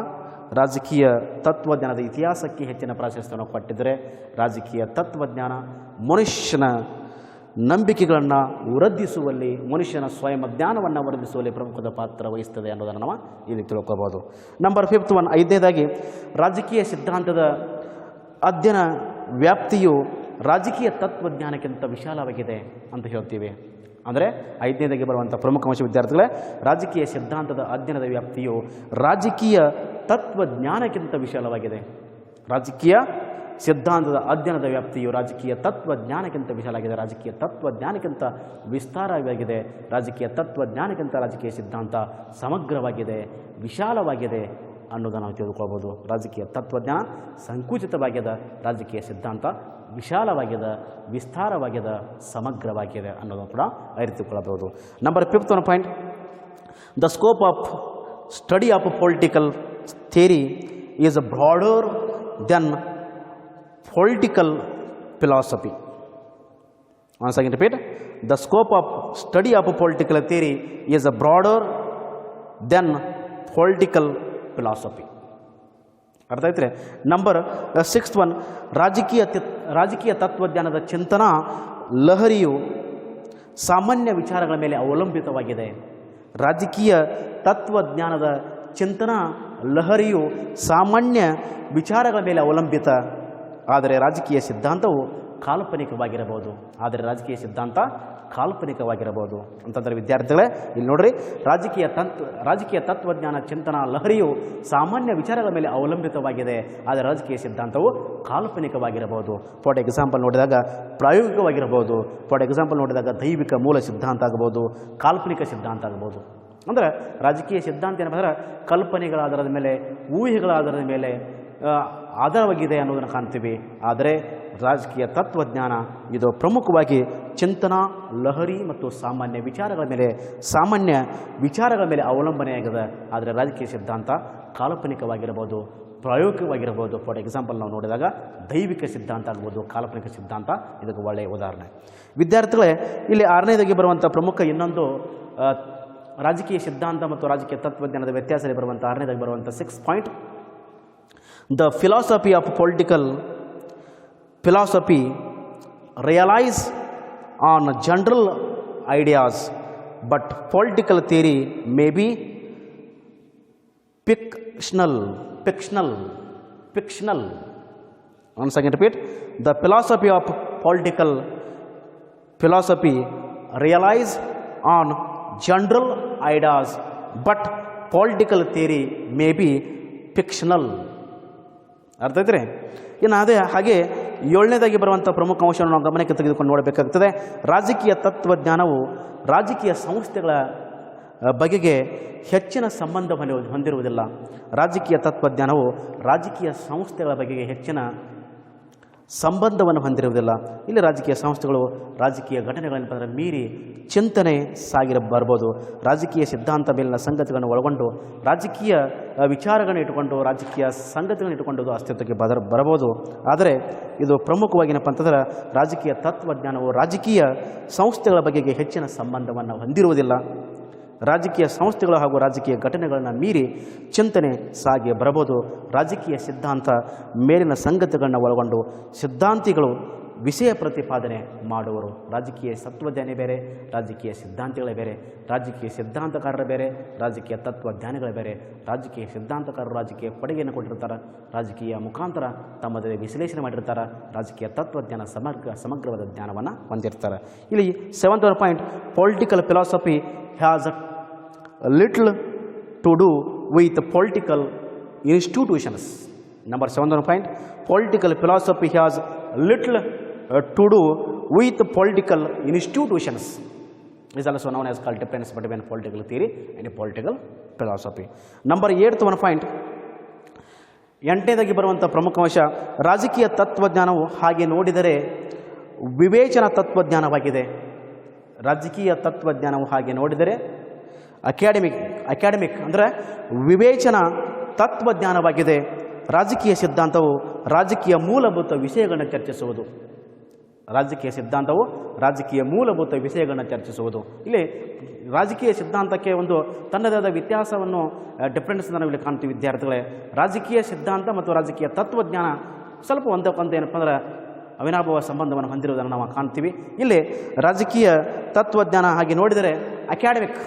ರಾಜಕೀಯ ತತ್ವಜ್ಞಾನದ ಇತಿಹಾಸಕ್ಕೆ ಹೆಚ್ಚಿನ ಪ್ರಾಶಸ್ತ್ಯವನ್ನು ಕೊಟ್ಟಿದ್ದರೆ, ರಾಜಕೀಯ ತತ್ವಜ್ಞಾನ ಮನುಷ್ಯನ ನಂಬಿಕೆಗಳನ್ನು ವೃದ್ಧಿಸುವಲ್ಲಿ, ಮನುಷ್ಯನ ಸ್ವಯಂ ಜ್ಞಾನವನ್ನು ವೃದ್ಧಿಸುವಲ್ಲಿ ಪ್ರಮುಖದ ಪಾತ್ರ ವಹಿಸ್ತದೆ ಅನ್ನೋದನ್ನು ನಾವು ಇಲ್ಲಿ ತಿಳ್ಕೋಬಹುದು. ನಂಬರ್ ಫಿಫ್ತ್ ಒನ್, ಐದನೇದಾಗಿ ರಾಜಕೀಯ ಸಿದ್ಧಾಂತದ ಅಧ್ಯಯನ ವ್ಯಾಪ್ತಿಯು ರಾಜಕೀಯ ತತ್ವಜ್ಞಾನಕ್ಕಿಂತ ವಿಶಾಲವಾಗಿದೆ ಅಂತ ಹೇಳ್ತೀವಿ. ಅಂದರೆ ಐದನೇದಾಗಿ ಬರುವಂಥ ಪ್ರಮುಖ ಅಂಶ ವಿದ್ಯಾರ್ಥಿಗಳೇ, ರಾಜಕೀಯ ಸಿದ್ಧಾಂತದ ಅಧ್ಯಯನದ ವ್ಯಾಪ್ತಿಯು ರಾಜಕೀಯ ತತ್ವಜ್ಞಾನಕ್ಕಿಂತ ವಿಶಾಲವಾಗಿದೆ. ರಾಜಕೀಯ ಸಿದ್ಧಾಂತದ ಅಧ್ಯಯನದ ವ್ಯಾಪ್ತಿಯು ರಾಜಕೀಯ ತತ್ವಜ್ಞಾನಕ್ಕಿಂತ ವಿಶಾಲವಾಗಿದೆ, ರಾಜಕೀಯ ತತ್ವಜ್ಞಾನಕ್ಕಿಂತ ವಿಸ್ತಾರವಾಗಿದೆ, ರಾಜಕೀಯ ತತ್ವಜ್ಞಾನಕ್ಕಿಂತ ರಾಜಕೀಯ ಸಿದ್ಧಾಂತ ಸಮಗ್ರವಾಗಿದೆ, ವಿಶಾಲವಾಗಿದೆ ಅನ್ನೋದನ್ನು ನಾವು ತಿಳ್ಕೊಳ್ಬೋದು. ರಾಜಕೀಯ ತತ್ವಜ್ಞಾನ ಸಂಕುಚಿತವಾಗಿದೆ, ರಾಜಕೀಯ ಸಿದ್ಧಾಂತ ವಿಶಾಲವಾಗಿದೆ, ವಿಸ್ತಾರವಾಗಿದೆ, ಸಮಗ್ರವಾಗಿದೆ ಅನ್ನೋದನ್ನು ಕೂಡ ಅರಿತುಕೊಳ್ಳಬಹುದು. Number fifth one point, the scope of study of political theory is broader than political philosophy. Once again repeat, the scope of study of political theory is broader than political philosophy. ಅರ್ಥ ಆಯ್ತು ರೀ. ನಂಬರ್ 6th ಒನ್, ರಾಜಕೀಯ ತತ್ವಜ್ಞಾನದ ಚಿಂತನಾ ಲಹರಿಯು ಸಾಮಾನ್ಯ ವಿಚಾರಗಳ ಮೇಲೆ ಅವಲಂಬಿತವಾಗಿದೆ. ರಾಜಕೀಯ ತತ್ವಜ್ಞಾನದ ಚಿಂತನಾ ಲಹರಿಯು ಸಾಮಾನ್ಯ ವಿಚಾರಗಳ ಮೇಲೆ ಅವಲಂಬಿತ. ಆದರೆ ರಾಜಕೀಯ ಸಿದ್ಧಾಂತವು ಕಾಲ್ಪನಿಕವಾಗಿರಬಹುದು. ಅಂತಂದರೆ ವಿದ್ಯಾರ್ಥಿಗಳೇ ಇಲ್ಲಿ ನೋಡ್ರಿ, ರಾಜಕೀಯ ತತ್ವಜ್ಞಾನ ಚಿಂತನಾ ಲಹರಿಯು ಸಾಮಾನ್ಯ ವಿಚಾರಗಳ ಮೇಲೆ ಅವಲಂಬಿತವಾಗಿದೆ. ಆದರೆ ರಾಜಕೀಯ ಸಿದ್ಧಾಂತವು ಕಾಲ್ಪನಿಕವಾಗಿರಬಹುದು. ಫಾರ್ ಎಕ್ಸಾಂಪಲ್ ನೋಡಿದಾಗ ಪ್ರಾಯೋಗಿಕವಾಗಿರಬಹುದು. ಫಾರ್ ಎಕ್ಸಾಂಪಲ್ ನೋಡಿದಾಗ ದೈವಿಕ ಮೂಲ ಸಿದ್ಧಾಂತ ಆಗಬಹುದು, ಕಾಲ್ಪನಿಕ ಸಿದ್ಧಾಂತ ಆಗಬಹುದು. ಅಂದರೆ ರಾಜಕೀಯ ಸಿದ್ಧಾಂತ ಏನಂದ್ರೆ ಕಲ್ಪನೆಗಳ ಆಧಾರದ ಮೇಲೆ, ಊಹೆಗಳ ಆಧಾರದ ಮೇಲೆ ಆಧಾರವಾಗಿದೆ ಅನ್ನೋದನ್ನು ಕಾಣ್ತೀವಿ. ಆದರೆ ರಾಜಕೀಯ ತತ್ವಜ್ಞಾನ ಇದು ಪ್ರಮುಖವಾಗಿ ಚಿಂತನಾ ಲಹರಿ ಮತ್ತು ಸಾಮಾನ್ಯ ವಿಚಾರಗಳ ಮೇಲೆ ಅವಲಂಬನೆಯಾಗಿದೆ. ಆದರೆ ರಾಜಕೀಯ ಸಿದ್ಧಾಂತ ಕಾಲ್ಪನಿಕವಾಗಿರಬಹುದು, ಪ್ರಾಯೋಗಿಕವಾಗಿರಬಹುದು. ಫಾರ್ ಎಕ್ಸಾಂಪಲ್ ನಾವು ನೋಡಿದಾಗ ದೈವಿಕ ಸಿದ್ಧಾಂತ ಆಗ್ಬೋದು, ಕಾಲ್ಪನಿಕ ಸಿದ್ಧಾಂತ ಇದಕ್ಕೆ ಒಳ್ಳೆಯ ಉದಾಹರಣೆ. ವಿದ್ಯಾರ್ಥಿಗಳೇ ಇಲ್ಲಿ 6ನೇದಾಗಿ ಬರುವಂಥ ಪ್ರಮುಖ ಇನ್ನೊಂದು ರಾಜಕೀಯ ಸಿದ್ಧಾಂತ ಮತ್ತು ರಾಜಕೀಯ ತತ್ವಜ್ಞಾನದ ವ್ಯತ್ಯಾಸದಲ್ಲಿ ಬರುವಂಥ 6ನೇದಾಗಿ ಬರುವಂಥ 6th point, the philosophy of political philosophy relies on general ideas, but political theory may be fictional. Once again repeat, the philosophy of political philosophy relies on general ideas, but political theory may be fictional. ಅರ್ಥ ಐತ್ರಿ. ಇನ್ನು ಅದೇ ಹಾಗೆ 7ನೇದಾಗಿ ಬರುವಂಥ ಪ್ರಮುಖ ಅಂಶವನ್ನು ನಾವು ಗಮನಕ್ಕೆ ತೆಗೆದುಕೊಂಡು ನೋಡಬೇಕಾಗ್ತದೆ. ರಾಜಕೀಯ ತತ್ವಜ್ಞಾನವು ರಾಜಕೀಯ ಸಂಸ್ಥೆಗಳ ಬಗೆಗೆ ಹೆಚ್ಚಿನ ಸಂಬಂಧವನ್ನು ಹೊಂದಿರುವುದಿಲ್ಲ. ರಾಜಕೀಯ ತತ್ವಜ್ಞಾನವು ರಾಜಕೀಯ ಸಂಸ್ಥೆಗಳ ಬಗೆಗೆ ಹೆಚ್ಚಿನ ಸಂಬಂಧವನ್ನು ಹೊಂದಿರುವುದಿಲ್ಲ. ಇಲ್ಲಿ ರಾಜಕೀಯ ಸಂಸ್ಥೆಗಳು ರಾಜಕೀಯ ಘಟನೆಗಳನ್ನು ಮೀರಿ ಚಿಂತನೆ ಬರ್ಬೋದು. ರಾಜಕೀಯ ಸಿದ್ಧಾಂತ ಮೇಲಿನ ಸಂಗತಿಗಳನ್ನು ಒಳಗೊಂಡು ರಾಜಕೀಯ ವಿಚಾರಗಳನ್ನು ಇಟ್ಟುಕೊಂಡು ರಾಜಕೀಯ ಸಂಗತಿಗಳನ್ನು ಇಟ್ಟುಕೊಂಡು ಅಸ್ತಿತ್ವಕ್ಕೆ ಬರಬಹುದು. ಆದರೆ ಇದು ಪ್ರಮುಖವಾಗಿ ಏನಪ್ಪ ಅಂತಂದ್ರೆ ರಾಜಕೀಯ ತತ್ವಜ್ಞಾನವು ರಾಜಕೀಯ ಸಂಸ್ಥೆಗಳ ಬಗೆಗೆ ಹೆಚ್ಚಿನ ಸಂಬಂಧವನ್ನು ಹೊಂದಿರುವುದಿಲ್ಲ. ರಾಜಕೀಯ ಸಂಸ್ಥೆಗಳು ಹಾಗೂ ರಾಜಕೀಯ ಘಟನೆಗಳನ್ನು ಮೀರಿ ಚಿಂತನೆ ಸಾಗಿ ಬರಬಹುದು. ರಾಜಕೀಯ ಸಿದ್ಧಾಂತ ಮೇಲಿನ ಸಂಗತಿಗಳನ್ನು ಒಳಗೊಂಡು ಸಿದ್ಧಾಂತಿಗಳು ವಿಷಯ ಪ್ರತಿಪಾದನೆ ಮಾಡುವರು. ರಾಜಕೀಯ ತತ್ವಜ್ಞಾನಿ ಬೇರೆ, ರಾಜಕೀಯ ಸಿದ್ಧಾಂತಿಗಳೇ ಬೇರೆ. ರಾಜಕೀಯ ಸಿದ್ಧಾಂತಕಾರರು ಬೇರೆ, ರಾಜಕೀಯ ತತ್ವಜ್ಞಾನಿಗಳೇ ಬೇರೆ. ರಾಜಕೀಯ ಸಿದ್ಧಾಂತಕಾರರು ರಾಜಕೀಯ ಕೊಡುಗೆಯನ್ನು ಕೊಟ್ಟಿರ್ತಾರೆ, ರಾಜಕೀಯ ಮುಖಾಂತರ ತಮ್ಮದೇ ವಿಶ್ಲೇಷಣೆ ಮಾಡಿರ್ತಾರೆ. ರಾಜಕೀಯ ತತ್ವಜ್ಞಾನ ಸಮಗ್ರವಾದ ಜ್ಞಾನವನ್ನು ಹೊಂದಿರ್ತಾರೆ. ಇಲ್ಲಿ 7th point, political philosophy has little to do with political institutions. Number 7th point, political philosophy has little to do with political institutions. Is also known as called difference between political theory and political philosophy. Number 8th point, 8ನೇದಾಗಿ ಬರುವಂಥ ಪ್ರಮುಖ ಅಂಶ, ರಾಜಕೀಯ ತತ್ವಜ್ಞಾನವು ಹಾಗೆ ನೋಡಿದರೆ ವಿವೇಚನಾ ತತ್ವಜ್ಞಾನವಾಗಿದೆ. ರಾಜಕೀಯ ತತ್ವಜ್ಞಾನವು ಹಾಗೆ ನೋಡಿದರೆ ಅಕಾಡೆಮಿಕ್ ಅಂದರೆ ವಿವೇಚನಾ ತತ್ವಜ್ಞಾನವಾಗಿದೆ. ರಾಜಕೀಯ ಸಿದ್ಧಾಂತವು ರಾಜಕೀಯ ಮೂಲಭೂತ ವಿಷಯಗಳನ್ನು ಚರ್ಚಿಸುವುದು. ರಾಜಕೀಯ ಸಿದ್ಧಾಂತವು ರಾಜಕೀಯ ಮೂಲಭೂತ ವಿಷಯಗಳನ್ನು ಚರ್ಚಿಸುವುದು. ಇಲ್ಲಿ ರಾಜಕೀಯ ಸಿದ್ಧಾಂತಕ್ಕೆ ಒಂದು ತನ್ನದೇ ಆದ ವ್ಯತ್ಯಾಸವನ್ನು ಡಿಫ್ರೆನ್ಸ್ ನಾವು ಇಲ್ಲಿ ಕಾಣ್ತೀವಿ ವಿದ್ಯಾರ್ಥಿಗಳೇ. ರಾಜಕೀಯ ಸಿದ್ಧಾಂತ ಮತ್ತು ರಾಜಕೀಯ ತತ್ವಜ್ಞಾನ ಸ್ವಲ್ಪ ಒಂದಕ್ಕೊಂದು ಏನಪ್ಪ ಅಂದ್ರೆ ಅವಿನಾಭಾವ ಸಂಬಂಧವನ್ನು ಹೊಂದಿರುವುದನ್ನು ನಾವು ಕಾಣ್ತೀವಿ. ಇಲ್ಲಿ ರಾಜಕೀಯ ತತ್ವಜ್ಞಾನ ಹಾಗೆ ನೋಡಿದರೆ ಅಕಾಡೆಮಿಕ್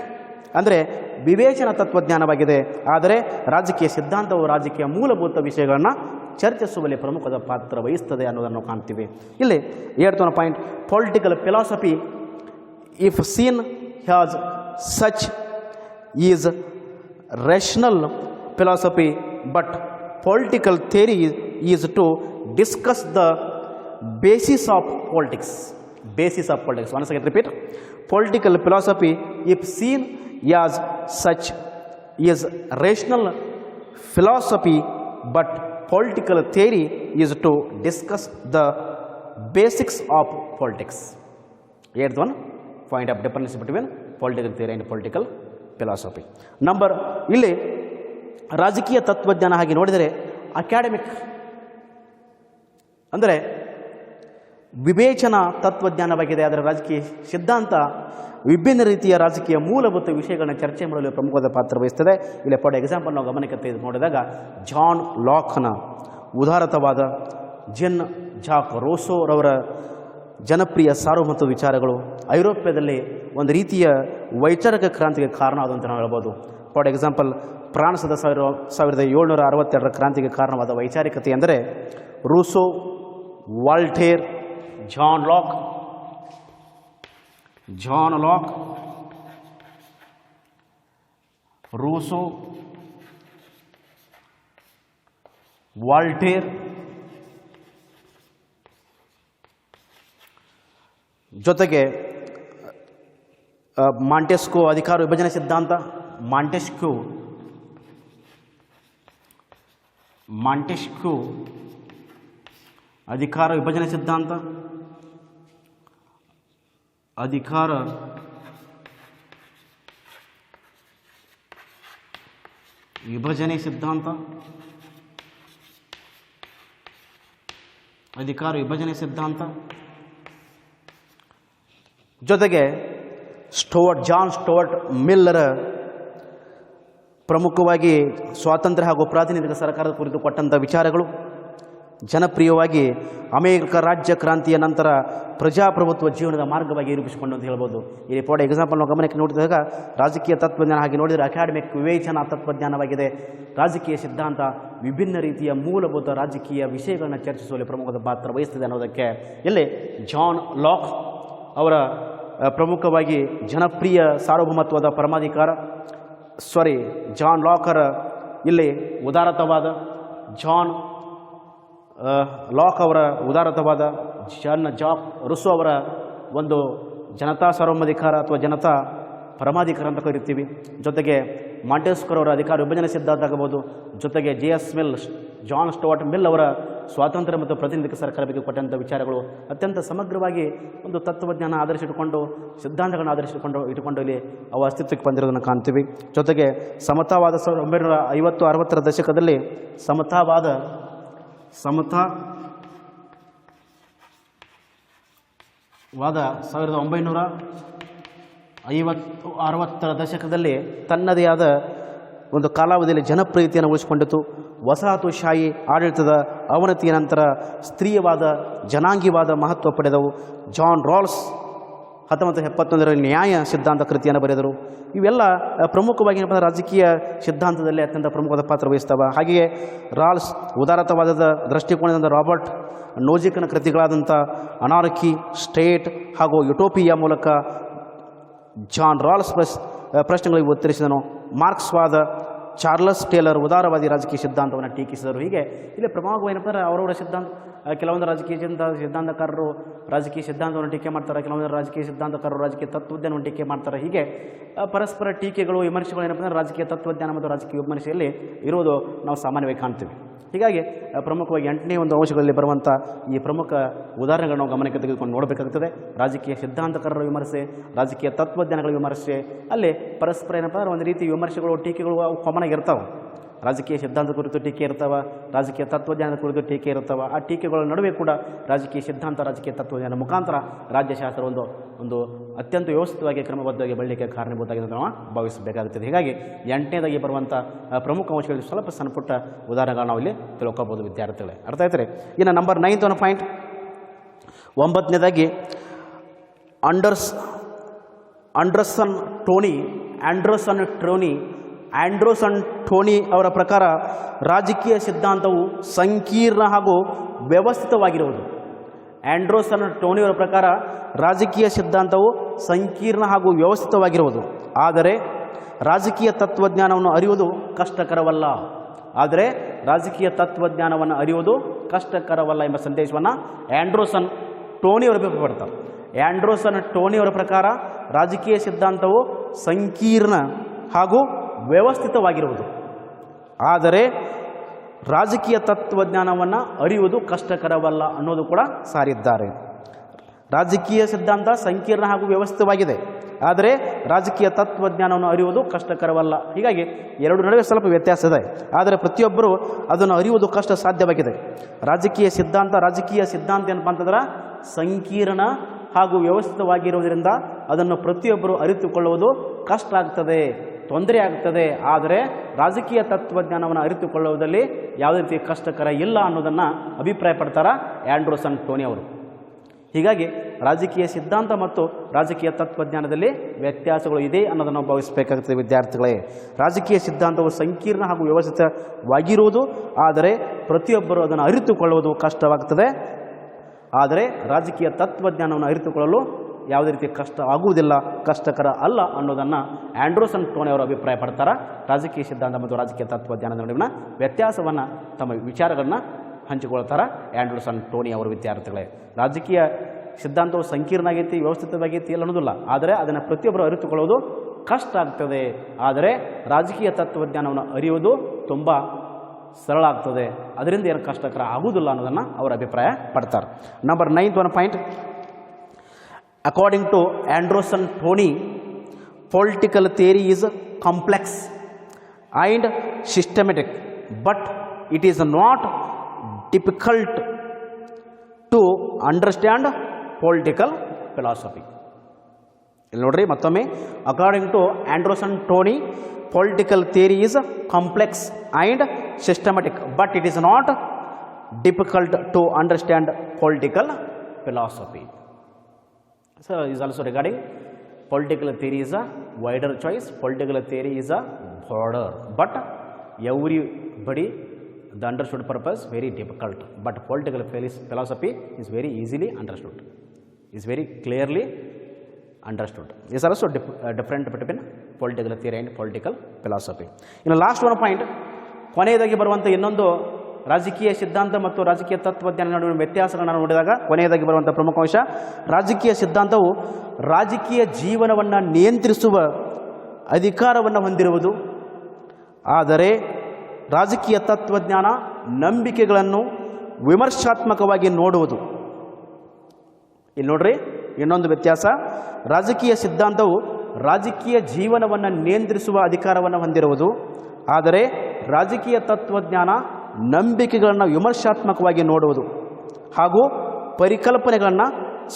ಅಂದರೆ ವಿವೇಚನಾ ತತ್ವಜ್ಞಾನವಾಗಿದೆ. ಆದರೆ ರಾಜಕೀಯ ಸಿದ್ಧಾಂತವು ರಾಜಕೀಯ ಮೂಲಭೂತ ವಿಷಯಗಳನ್ನು ಚರ್ಚಿಸುವಲ್ಲಿ ಪ್ರಮುಖದ ಪಾತ್ರ ವಹಿಸ್ತದೆ ಅನ್ನೋದನ್ನು ಕಾಣ್ತೀವಿ. ಇಲ್ಲಿ 8th point, political philosophy if seen has such is rational philosophy, but political theory is to discuss the basis of politics. Once again repeat, political philosophy if seen as such is rational philosophy, but political theory is to discuss the basics of politics. 8th point of difference between political theory and political philosophy. Number ಇಲ್ಲಿ ರಾಜಕೀಯ ತತ್ವಜ್ಞಾನ ಹಾಗೆ ನೋಡಿದರೆ ಅಕಾಡೆಮಿಕ್ ಅಂದರೆ ವಿವೇಚನಾ ತತ್ವಜ್ಞಾನವಾಗಿದೆ. ಅದರ ರಾಜಕೀಯ ಸಿದ್ಧಾಂತ ವಿಭಿನ್ನ ರೀತಿಯ ರಾಜಕೀಯ ಮೂಲಭೂತ ವಿಷಯಗಳನ್ನ ಚರ್ಚೆ ಮಾಡಲು ಪ್ರಮುಖವಾದ ಪಾತ್ರ ವಹಿಸ್ತದೆ. ಇಲ್ಲಿ ಫಾರ್ ಎಕ್ಸಾಂಪಲ್ ನಾವು ಗಮನಕ್ಕೆ ತೆಗೆದು ನೋಡಿದಾಗ ಜಾನ್ ಲಾಕ್ನ ಉದಾರತವಾದ, ಜೆನ್ ಜಾಕ್ ರೋಸೋರವರ ಜನಪ್ರಿಯ ಸಾರ್ವಭೌಮತ್ವ ವಿಚಾರಗಳು ಐರೋಪ್ಯದಲ್ಲಿ ಒಂದು ರೀತಿಯ ವೈಚಾರಿಕ ಕ್ರಾಂತಿಗೆ ಕಾರಣ ಆದಂತ ನಾವು ಹೇಳ್ಬೋದು. ಫಾರ್ ಎಕ್ಸಾಂಪಲ್ ಫ್ರಾನ್ಸ್ದ 1762ರ ಕ್ರಾಂತಿಗೆ ಕಾರಣವಾದ ವೈಚಾರಿಕತೆ ಎಂದರೆ Rousseau, Voltaire, John Locke, Rousseau, Voltaire, ಜೊತೆಗೆ ಮಾಂಟೆಸ್ಕೋ ಅಧಿಕಾರ ವಿಭಜನೆ ಸಿದ್ಧಾಂತ, ಮಾಂಟೆಸ್ಕ್ಯೂ ಅಧಿಕಾರ ವಿಭಜನೆ ಸಿದ್ಧಾಂತ, ಅಧಿಕಾರ ವಿಭಜನೆ ಸಿದ್ಧಾಂತ, ಜೊತೆಗೆ ಜಾನ್ ಸ್ಟುವರ್ಟ್ ಮಿಲ್ಲರ ಪ್ರಮುಖವಾಗಿ ಸ್ವಾತಂತ್ರ್ಯ ಹಾಗೂ ಪ್ರಾತಿನಿಧಿಕ ಸರ್ಕಾರದ ಕುರಿತು ಕೊಟ್ಟಂಥ ವಿಚಾರಗಳು ಜನಪ್ರಿಯವಾಗಿ ಅಮೆರಿಕ ರಾಜ್ಯ ಕ್ರಾಂತಿಯ ನಂತರ ಪ್ರಜಾಪ್ರಭುತ್ವ ಜೀವನದ ಮಾರ್ಗವಾಗಿ ರೂಪಿಸಿಕೊಂಡು ಅಂತ ಹೇಳ್ಬೋದು. ಇಲ್ಲಿ ಫಾರ್ ಎಕ್ಸಾಂಪಲ್ ನಾವು ಗಮನಕ್ಕೆ ನೋಡಿದಾಗ ರಾಜಕೀಯ ತತ್ವಜ್ಞಾನ ಹಾಗೆ ನೋಡಿದರೆ ಅಕಾಡೆಮಿಕ್ ವಿವೇಚನಾ ತತ್ವಜ್ಞಾನವಾಗಿದೆ. ರಾಜಕೀಯ ಸಿದ್ಧಾಂತ ವಿಭಿನ್ನ ರೀತಿಯ ಮೂಲಭೂತ ರಾಜಕೀಯ ವಿಷಯಗಳನ್ನು ಚರ್ಚಿಸುವಲ್ಲಿ ಪ್ರಮುಖವಾದ ಪಾತ್ರ ವಹಿಸ್ತದೆ ಅನ್ನೋದಕ್ಕೆ ಇಲ್ಲಿ ಜಾನ್ ಲಾಕ್ ಅವರ ಪ್ರಮುಖವಾಗಿ ಜನಪ್ರಿಯ ಸಾರ್ವಭೌಮತ್ವದ ಪರಮಾಧಿಕಾರ ಜಾನ್ ಲಾಕರ ಇಲ್ಲಿ ಉದಾರತವಾದ, ಲಾಕ್ ಅವರ ಉದಾರತವಾದ, ಜನ್ ಜಾಕ್ ರುಸೋ ಅವರ ಒಂದು ಜನತಾ ಸಾರ್ವಭೌಮಾಧಿಕಾರ ಅಥವಾ ಜನತಾ ಪರಮಾಧಿಕಾರ ಅಂತ ಕರಿತೀವಿ. ಜೊತೆಗೆ ಮಾಂಟೆಸ್ಕ್ಯೂ ಅವರ ಅಧಿಕಾರ ವಿಭಜನೆ ಸಿದ್ಧಾಂತ ಆಗಬಹುದು. ಜೊತೆಗೆ ಜಾನ್ ಸ್ಟುವರ್ಟ್ ಮಿಲ್ ಅವರ ಸ್ವಾತಂತ್ರ್ಯ ಮತ್ತು ಪ್ರಾತಿನಿಧಿಕ ಸರ್ಕಾರ ಬಗ್ಗೆ ಕೊಟ್ಟಂಥ ವಿಚಾರಗಳು ಅತ್ಯಂತ ಸಮಗ್ರವಾಗಿ ಒಂದು ತತ್ವಜ್ಞಾನ ಆಧರಿಸಿಟ್ಟುಕೊಂಡು, ಸಿದ್ಧಾಂತಗಳನ್ನು ಇಟ್ಟುಕೊಂಡು ಇಲ್ಲಿ ಅವು ಅಸ್ತಿತ್ವಕ್ಕೆ ಬಂದಿರೋದನ್ನು ಕಾಣ್ತೀವಿ. ಜೊತೆಗೆ ಸಮತಾವಾದ 1950-60ರ ದಶಕದಲ್ಲಿ ಸಮತಾವಾದ 1950-60ರ ದಶಕದಲ್ಲಿ ತನ್ನದೇ ಆದ ಒಂದು ಕಾಲಾವಧಿಯಲ್ಲಿ ಜನಪ್ರಿಯತೆಯನ್ನು ಉಳಿಸಿಕೊಂಡಿತು. ವಸಾಹತುಶಾಹಿ ಆಡಳಿತದ ಅವನತಿಯ ನಂತರ ಸ್ತ್ರೀಯವಾದ, ಜನಾಂಗೀವಾದ ಮಹತ್ವ ಪಡೆದವು. ಜಾನ್ ರಾಲ್ಸ್ 1971ರಲ್ಲಿ ನ್ಯಾಯ ಸಿದ್ಧಾಂತ ಕೃತಿಯನ್ನು ಬರೆದರು. ಇವೆಲ್ಲ ಪ್ರಮುಖವಾಗಿ ರಾಜಕೀಯ ಸಿದ್ಧಾಂತದಲ್ಲಿ ಅತ್ಯಂತ ಪ್ರಮುಖವಾದ ಪಾತ್ರ ವಹಿಸ್ತವೆ. ಹಾಗೆಯೇ ರಾಲ್ಸ್ ಉದಾರತವಾದದ ದೃಷ್ಟಿಕೋನದಿಂದ ರಾಬರ್ಟ್ ನೋಜಿಕ್ನ ಕೃತಿಗಳಾದಂಥ ಅನಾರ್ಕಿ, ಸ್ಟೇಟ್ ಹಾಗೂ ಯುಟೋಪಿಯಾ ಮೂಲಕ ಜಾನ್ ರಾಲ್ಸ್ ಪ್ರಶ್ನೆಗಳಿಗೆ ಉತ್ತರಿಸಿದನು. ಮಾರ್ಕ್ಸ್ವಾದ ಚಾರ್ಲಸ್ ಟೇಲರ್ ಉದಾರವಾದಿ ರಾಜಕೀಯ ಸಿದ್ಧಾಂತವನ್ನು ಟೀಕಿಸಿದರು. ಹೀಗೆ ಇಲ್ಲಿ ಪ್ರಮುಖವಾಗಿ ಏನಪ್ಪ ಅವರವರ ಸಿದ್ಧಾಂತ, ಕೆಲವೊಂದು ರಾಜಕೀಯ ಸಿದ್ಧಾಂತಕಾರರು ರಾಜಕೀಯ ಸಿದ್ಧಾಂತವನ್ನು ಟೀಕೆ ಮಾಡ್ತಾರೆ, ಕೆಲವೊಂದು ರಾಜಕೀಯ ಸಿದ್ಧಾಂತಕಾರರು ರಾಜಕೀಯ ತತ್ವಜ್ಞಾನವನ್ನು ಟೀಕೆ ಮಾಡ್ತಾರೆ. ಹೀಗೆ ಪರಸ್ಪರ ಟೀಕೆಗಳು, ವಿಮರ್ಶೆಗಳು ಏನಪ್ಪ ಅಂದರೆ ರಾಜಕೀಯ ತತ್ವಜ್ಞಾನ ಮತ್ತು ರಾಜಕೀಯ ವಿಮರ್ಶೆಯಲ್ಲಿ ಇರುವುದು ನಾವು ಸಾಮಾನ್ಯವಾಗಿ ಕಾಣ್ತೀವಿ. ಹೀಗಾಗಿ ಪ್ರಮುಖವಾಗಿ 8ನೇ ಒಂದು ಅಂಶಗಳಲ್ಲಿ ಬರುವಂಥ ಈ ಪ್ರಮುಖ ಉದಾಹರಣೆಗಳನ್ನು ನಾವು ಗಮನಕ್ಕೆ ತೆಗೆದುಕೊಂಡು ನೋಡಬೇಕಾಗುತ್ತದೆ. ರಾಜಕೀಯ ಸಿದ್ಧಾಂತಕಾರರ ವಿಮರ್ಶೆ, ರಾಜಕೀಯ ತತ್ವಜ್ಞಾನಗಳ ವಿಮರ್ಶೆ, ಅಲ್ಲಿ ಪರಸ್ಪರ ಏನಪ್ಪ ಅಂದರೆ ಒಂದು ರೀತಿ ವಿಮರ್ಶೆಗಳು, ಟೀಕೆಗಳು ಅವು ಕಾಮನ್ ಆಗಿರ್ತಾವೆ. ರಾಜಕೀಯ ಸಿದ್ಧಾಂತ ಕುರಿತು ಟೀಕೆ ಇರ್ತಾವೆ, ರಾಜಕೀಯ ತತ್ವಜ್ಞಾನದ ಕುರಿತು ಟೀಕೆ ಇರ್ತಾವೆ. ಆ ಟೀಕೆಗಳ ನಡುವೆ ಕೂಡ ರಾಜಕೀಯ ಸಿದ್ಧಾಂತ, ರಾಜಕೀಯ ತತ್ವಜ್ಞಾನ ಮುಖಾಂತರ ರಾಜ್ಯಶಾಸ್ತ್ರ ಒಂದು ಅತ್ಯಂತ ವ್ಯವಸ್ಥಿತವಾಗಿ ಕ್ರಮಬದ್ಧವಾಗಿ ಬೆಳಲಿಕ್ಕೆ ಕಾರಣೀಭೂತವಾಗಿದೆ ಅಂತ ನಾವು ಭಾವಿಸಬೇಕಾಗುತ್ತದೆ. ಹೀಗಾಗಿ 8ನೇದಾಗಿ ಬರುವಂಥ ಪ್ರಮುಖ ಅಂಶಗಳಲ್ಲಿ ಸ್ವಲ್ಪ ಸಣ್ಣ ಪುಟ್ಟ ಉದಾಹರಣೆಗಳು ನಾವು ಇಲ್ಲಿ ತಿಳ್ಕೊಬೋದು ವಿದ್ಯಾರ್ಥಿಗಳೇ. ಅರ್ಥ ಆಯ್ತಾರೆ. ಇನ್ನು ನಂಬರ್ 9th ಒಂದು ಪಾಯಿಂಟ್, 9ನೇದಾಗಿ ಆಂಡರ್ಸನ್ ಟೋನಿ ಅವರ ಪ್ರಕಾರ ರಾಜಕೀಯ ಸಿದ್ಧಾಂತವು ಸಂಕೀರ್ಣ ಹಾಗೂ ವ್ಯವಸ್ಥಿತವಾಗಿರುವುದು. ಆಂಡರ್ಸನ್ ಟೋನಿ ಅವರ ಪ್ರಕಾರ ರಾಜಕೀಯ ಸಿದ್ಧಾಂತವು ಸಂಕೀರ್ಣ ಹಾಗೂ ವ್ಯವಸ್ಥಿತವಾಗಿರುವುದು, ಆದರೆ ರಾಜಕೀಯ ತತ್ವಜ್ಞಾನವನ್ನು ಅರಿಯುವುದು ಕಷ್ಟಕರವಲ್ಲ. ಎಂಬ ಸಂದೇಶವನ್ನು ಆಂಡರ್ಸನ್ ಟೋನಿ ಅವರು ಅಭಿಪ್ರಾಯಪಡ್ತಾರೆ. ಆಂಡರ್ಸನ್ ಟೋನಿ ಅವರ ಪ್ರಕಾರ ರಾಜಕೀಯ ಸಿದ್ಧಾಂತವು ಸಂಕೀರ್ಣ ಹಾಗೂ ವ್ಯವಸ್ಥಿತವಾಗಿರುವುದು, ಆದರೆ ರಾಜಕೀಯ ತತ್ವಜ್ಞಾನವನ್ನು ಅರಿಯುವುದು ಕಷ್ಟಕರವಲ್ಲ ಅನ್ನೋದು ಕೂಡ ಸಾರಿದ್ದಾರೆ. ರಾಜಕೀಯ ಸಿದ್ಧಾಂತ ಸಂಕೀರ್ಣ ಹಾಗೂ ವ್ಯವಸ್ಥಿತವಾಗಿದೆ, ಆದರೆ ರಾಜಕೀಯ ತತ್ವಜ್ಞಾನವನ್ನು ಅರಿಯುವುದು ಕಷ್ಟಕರವಲ್ಲ. ಹೀಗಾಗಿ ಎರಡು ನಡುವೆ ಸ್ವಲ್ಪ ವ್ಯತ್ಯಾಸ ಇದೆ, ಆದರೆ ಪ್ರತಿಯೊಬ್ಬರೂ ಅದನ್ನು ಅರಿಯುವುದು ಕಷ್ಟ ಸಾಧ್ಯವಾಗಿದೆ. ರಾಜಕೀಯ ಸಿದ್ಧಾಂತ ಏನಪ್ಪ ಅಂತಂದ್ರೆ ಸಂಕೀರ್ಣ ಹಾಗೂ ವ್ಯವಸ್ಥಿತವಾಗಿರುವುದರಿಂದ ಅದನ್ನು ಪ್ರತಿಯೊಬ್ಬರು ಅರಿತುಕೊಳ್ಳುವುದು ಕಷ್ಟ ಆಗ್ತದೆ, ತೊಂದರೆ ಆಗ್ತದೆ. ಆದರೆ ರಾಜಕೀಯ ತತ್ವಜ್ಞಾನವನ್ನು ಅರಿತುಕೊಳ್ಳುವುದರಲ್ಲಿ ಯಾವುದೇ ರೀತಿ ಕಷ್ಟಕರ ಇಲ್ಲ ಅನ್ನೋದನ್ನು ಅಭಿಪ್ರಾಯಪಡ್ತಾರೆ ಆ್ಯಂಡ್ರೂಸನ್ ಟೋನಿ ಅವರು. ಹೀಗಾಗಿ ರಾಜಕೀಯ ಸಿದ್ಧಾಂತ ಮತ್ತು ರಾಜಕೀಯ ತತ್ವಜ್ಞಾನದಲ್ಲಿ ವ್ಯತ್ಯಾಸಗಳು ಇದೆ ಅನ್ನೋದನ್ನು ಭಾವಿಸಬೇಕಾಗುತ್ತದೆ ವಿದ್ಯಾರ್ಥಿಗಳೇ. ರಾಜಕೀಯ ಸಿದ್ಧಾಂತವು ಸಂಕೀರ್ಣ ಹಾಗೂ ವ್ಯವಸ್ಥಿತವಾಗಿರುವುದು, ಆದರೆ ಪ್ರತಿಯೊಬ್ಬರು ಅದನ್ನು ಅರಿತುಕೊಳ್ಳುವುದು ಕಷ್ಟವಾಗ್ತದೆ. ಆದರೆ ರಾಜಕೀಯ ತತ್ವಜ್ಞಾನವನ್ನು ಅರಿತುಕೊಳ್ಳಲು ಯಾವುದೇ ರೀತಿ ಕಷ್ಟ ಆಗುವುದಿಲ್ಲ, ಕಷ್ಟಕರ ಅಲ್ಲ ಅನ್ನೋದನ್ನು ಆ್ಯಂಡ್ರೂಸನ್ ಟೋನಿ ಅವರು ಅಭಿಪ್ರಾಯ ಪಡ್ತಾರೆ. ರಾಜಕೀಯ ಸಿದ್ಧಾಂತ ಮತ್ತು ರಾಜಕೀಯ ತತ್ವಜ್ಞಾನದ ನಡುವಿನ ವ್ಯತ್ಯಾಸವನ್ನು ತಮ್ಮ ವಿಚಾರಗಳನ್ನು ಹಂಚಿಕೊಳ್ತಾರೆ ಆ್ಯಂಡ್ರೂಸನ್ ಟೋನಿ ಅವರು. ವಿದ್ಯಾರ್ಥಿಗಳೇ, ರಾಜಕೀಯ ಸಿದ್ಧಾಂತವು ಸಂಕೀರ್ಣ ಆಗೈತಿ, ವ್ಯವಸ್ಥಿತವಾಗೈತಿ ಇಲ್ಲ ಅನ್ನೋದಿಲ್ಲ, ಆದರೆ ಅದನ್ನು ಪ್ರತಿಯೊಬ್ಬರು ಅರಿತುಕೊಳ್ಳೋದು ಕಷ್ಟ ಆಗ್ತದೆ. ಆದರೆ ರಾಜಕೀಯ ತತ್ವಜ್ಞಾನವನ್ನು ಅರಿಯುವುದು ತುಂಬ ಸರಳ ಆಗ್ತದೆ, ಅದರಿಂದ ಏನು ಕಷ್ಟಕರ ಆಗುವುದಿಲ್ಲ ಅನ್ನೋದನ್ನು ಅವರು ಅಭಿಪ್ರಾಯ ಪಡ್ತಾರೆ. Number 9th one point. According to Anderson Tony, political theory is complex and systematic, but it is not difficult to understand political philosophy. ಇಲ್ಲಿ ನೋಡ್ರಿ ಮತ್ತೊಮ್ಮೆ, according to Andrewson Tony, political theory is complex and systematic, but it is not difficult to understand political philosophy. So is also regarding political theory is a wider choice, political theory is a broader, but everybody the understood purpose very difficult, but political philosophy is very easily understood, is very clearly understood. Is also different between political theory and political philosophy. In the last one point, ಕೊನೆಯದಾಗಿ ಬರುವಂಥ ಇನ್ನೊಂದು ರಾಜಕೀಯ ಸಿದ್ಧಾಂತ ಮತ್ತು ರಾಜಕೀಯ ತತ್ವಜ್ಞಾನ ನಡುವಿನ ವ್ಯತ್ಯಾಸಗಳನ್ನು ನೋಡಿದಾಗ ಕೊನೆಯದಾಗಿ ಬರುವಂಥ ಪ್ರಮುಖ ಅಂಶ, ರಾಜಕೀಯ ಸಿದ್ಧಾಂತವು ರಾಜಕೀಯ ಜೀವನವನ್ನು ನಿಯಂತ್ರಿಸುವ ಅಧಿಕಾರವನ್ನು ಹೊಂದಿರುವುದು, ಆದರೆ ರಾಜಕೀಯ ತತ್ವಜ್ಞಾನ ನಂಬಿಕೆಗಳನ್ನು ವಿಮರ್ಶಾತ್ಮಕವಾಗಿ ನೋಡುವುದು. ಇಲ್ಲಿ ನೋಡ್ರಿ ಇನ್ನೊಂದು ವ್ಯತ್ಯಾಸ, ರಾಜಕೀಯ ಸಿದ್ಧಾಂತವು ರಾಜಕೀಯ ಜೀವನವನ್ನು ನಿಯಂತ್ರಿಸುವ ಅಧಿಕಾರವನ್ನು ಹೊಂದಿರುವುದು, ಆದರೆ ರಾಜಕೀಯ ತತ್ವಜ್ಞಾನ ನಂಬಿಕೆಗಳನ್ನು ವಿಮರ್ಶಾತ್ಮಕವಾಗಿ ನೋಡುವುದು ಹಾಗೂ ಪರಿಕಲ್ಪನೆಗಳನ್ನು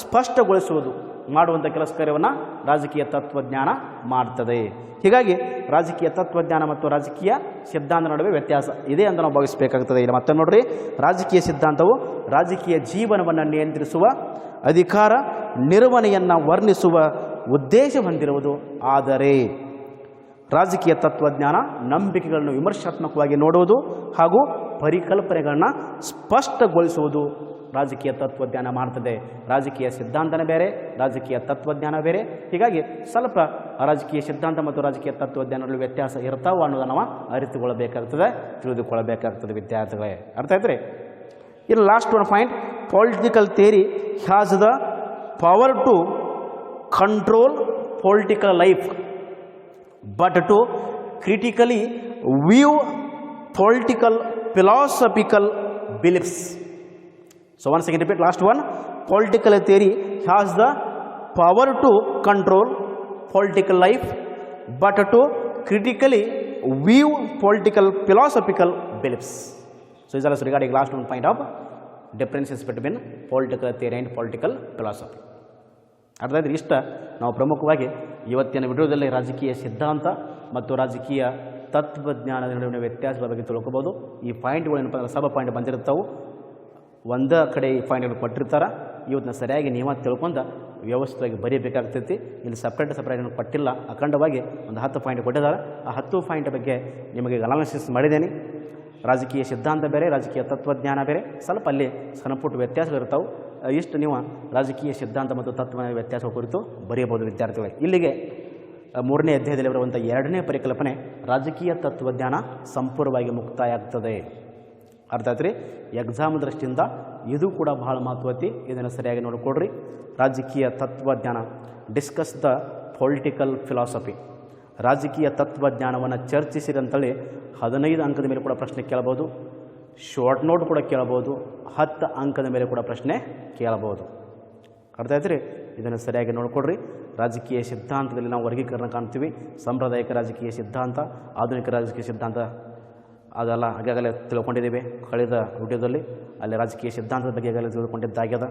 ಸ್ಪಷ್ಟಗೊಳಿಸುವುದು ಮಾಡುವಂಥ ಕೆಲಸ ಕಾರ್ಯವನ್ನು ರಾಜಕೀಯ ತತ್ವಜ್ಞಾನ ಮಾಡ್ತದೆ. ಹೀಗಾಗಿ ರಾಜಕೀಯ ತತ್ವಜ್ಞಾನ ಮತ್ತು ರಾಜಕೀಯ ಸಿದ್ಧಾಂತ ನಡುವೆ ವ್ಯತ್ಯಾಸ ಇದೆ ಅಂತ ನಾವು ಭಾವಿಸಬೇಕಾಗ್ತದೆ. ಇಲ್ಲಿ ಮತ್ತೆ ನೋಡ್ರಿ, ರಾಜಕೀಯ ಸಿದ್ಧಾಂತವು ರಾಜಕೀಯ ಜೀವನವನ್ನು ನಿಯಂತ್ರಿಸುವ ಅಧಿಕಾರ ನಿರ್ವಹಣೆಯನ್ನು ವರ್ಣಿಸುವ ಉದ್ದೇಶ ಹೊಂದಿರುವುದು, ಆದರೆ ರಾಜಕೀಯ ತತ್ವಜ್ಞಾನ ನಂಬಿಕೆಗಳನ್ನು ವಿಮರ್ಶಾತ್ಮಕವಾಗಿ ನೋಡುವುದು ಹಾಗೂ ಪರಿಕಲ್ಪನೆಗಳನ್ನು ಸ್ಪಷ್ಟಗೊಳಿಸುವುದು ರಾಜಕೀಯ ತತ್ವಜ್ಞಾನ ಮಾಡ್ತದೆ. ರಾಜಕೀಯ ಸಿದ್ಧಾಂತನೇ ಬೇರೆ, ರಾಜಕೀಯ ತತ್ವಜ್ಞಾನ ಬೇರೆ. ಹೀಗಾಗಿ ಸ್ವಲ್ಪ ರಾಜಕೀಯ ಸಿದ್ಧಾಂತ ಮತ್ತು ರಾಜಕೀಯ ತತ್ವಜ್ಞಾನಗಳು ವ್ಯತ್ಯಾಸ ಇರ್ತಾವೆ ಅನ್ನೋದನ್ನು ನಾವು ಅರಿತುಕೊಳ್ಳಬೇಕಾಗ್ತದೆ, ತಿಳಿದುಕೊಳ್ಳಬೇಕಾಗ್ತದೆ ವಿದ್ಯಾರ್ಥಿಗಳೇ. ಅರ್ಥ ಆಯ್ತು ರೀ? ಇನ್ನು last one point, political theory has the power to control political life but to critically view political philosophical beliefs. So once again repeat last one, political theory has the power to control political life but to critically view political philosophical beliefs. So this is also regarding last one point of differences between political theory and political philosophy. ಅರ್ಥಾಯ್ತು? ಇಷ್ಟ ನಾವು ಪ್ರಮುಖವಾಗಿ ಇವತ್ತಿನ ವಿಡಿಯೋದಲ್ಲಿ ರಾಜಕೀಯ ಸಿದ್ಧಾಂತ ಮತ್ತು ರಾಜಕೀಯ ತತ್ವಜ್ಞಾನದ ನಡುವಿನ ವ್ಯತ್ಯಾಸದ ಬಗ್ಗೆ ತಿಳ್ಕೊಬೋದು. ಈ ಪಾಯಿಂಟ್ಗಳು ಏನಪ್ಪ ಅಂದ್ರೆ ಸಬ್ ಪಾಯಿಂಟ್ ಬಂದಿರ್ತಾವೆ, ಒಂದೇ ಕಡೆ ಈ ಪಾಯಿಂಟ್ಗಳು ಕೊಟ್ಟಿರ್ತಾರೆ. ಇವತ್ತನ್ನ ಸರಿಯಾಗಿ ನೀವು ತಿಳ್ಕೊಂಡು ವ್ಯವಸ್ಥಿತವಾಗಿ ಬರೀಬೇಕಾಗ್ತೈತಿ. ಇಲ್ಲಿ ಸಪ್ರೇಟ್ ಏನು ಕೊಟ್ಟಿಲ್ಲ, ಅಖಂಡವಾಗಿ ಒಂದು 10 ಪಾಯಿಂಟ್ ಕೊಟ್ಟಿದ್ದಾರೆ. ಆ 10 ಪಾಯಿಂಟ್ ಬಗ್ಗೆ ನಿಮಗೆ ಅನಾಲಿಸಿಸ್ ಮಾಡಿದ್ದೇನೆ. ರಾಜಕೀಯ ಸಿದ್ಧಾಂತ ಬೇರೆ, ರಾಜಕೀಯ ತತ್ವಜ್ಞಾನ ಬೇರೆ, ಸ್ವಲ್ಪ ಅಲ್ಲಿ ಸಣ್ಣ ಪುಟ್ಟ ವ್ಯತ್ಯಾಸಗಳಿರ್ತಾವೆ. ಇಷ್ಟು ನೀವು ರಾಜಕೀಯ ಸಿದ್ಧಾಂತ ಮತ್ತು ತತ್ವಜ್ಞಾನ ವ್ಯತ್ಯಾಸ ಕುರಿತು ಬರೆಯಬಹುದು ವಿದ್ಯಾರ್ಥಿಗಳೇ. ಇಲ್ಲಿಗೆ 3ನೇ ಅಧ್ಯಾಯದಲ್ಲಿ ಬರುವಂಥ 2ನೇ ಪರಿಕಲ್ಪನೆ ರಾಜಕೀಯ ತತ್ವಜ್ಞಾನ ಸಂಪೂರ್ಣವಾಗಿ ಮುಕ್ತಾಯ ಆಗ್ತದೆ. ಅರ್ಥ ಆಯ್ತು ರೀ? ಎಕ್ಸಾಮ್ ದೃಷ್ಟಿಯಿಂದ ಇದು ಕೂಡ ಬಹಳ ಮಹತ್ವತಿ, ಇದನ್ನು ಸರಿಯಾಗಿ ನೋಡಿಕೊಡ್ರಿ. ರಾಜಕೀಯ ತತ್ವಜ್ಞಾನ, ಡಿಸ್ಕಸ್ ದ ಪೊಲಿಟಿಕಲ್ ಫಿಲಾಸಫಿ. ರಾಜಕೀಯ ತತ್ವಜ್ಞಾನವನ್ನು ಚರ್ಚಿಸಿದಂತೇಳಿ 15 ಅಂಕದ ಮೇಲೆ ಕೂಡ ಪ್ರಶ್ನೆ ಕೇಳಬಹುದು, ಶಾರ್ಟ್ ನೋಟ್ ಕೂಡ ಕೇಳಬಹುದು, 10 ಅಂಕದ ಮೇಲೆ ಕೂಡ ಪ್ರಶ್ನೆ ಕೇಳಬಹುದು. ಅರ್ಥ ಆಯ್ತು ರೀ? ಇದನ್ನು ಸರಿಯಾಗಿ ನೋಡಿಕೊಡ್ರಿ. ರಾಜಕೀಯ ಸಿದ್ಧಾಂತದಲ್ಲಿ ನಾವು ವರ್ಗೀಕರಣ ಕಾಣ್ತೀವಿ. ಸಾಂಪ್ರದಾಯಿಕ ರಾಜಕೀಯ ಸಿದ್ಧಾಂತ, ಆಧುನಿಕ ರಾಜಕೀಯ ಸಿದ್ಧಾಂತ, ಅದೆಲ್ಲ ಹಾಗಾಗಲೇ ತಿಳ್ಕೊಂಡಿದ್ದೀವಿ ಕಳೆದ ವಿಡಿಯೋದಲ್ಲಿ. ಅಲ್ಲಿ ರಾಜಕೀಯ ಸಿದ್ಧಾಂತದ ಬಗ್ಗೆ ಈಗಾಗಲೇ ತಿಳ್ಕೊಂಡಿದ್ದಾಗ್ಯದ.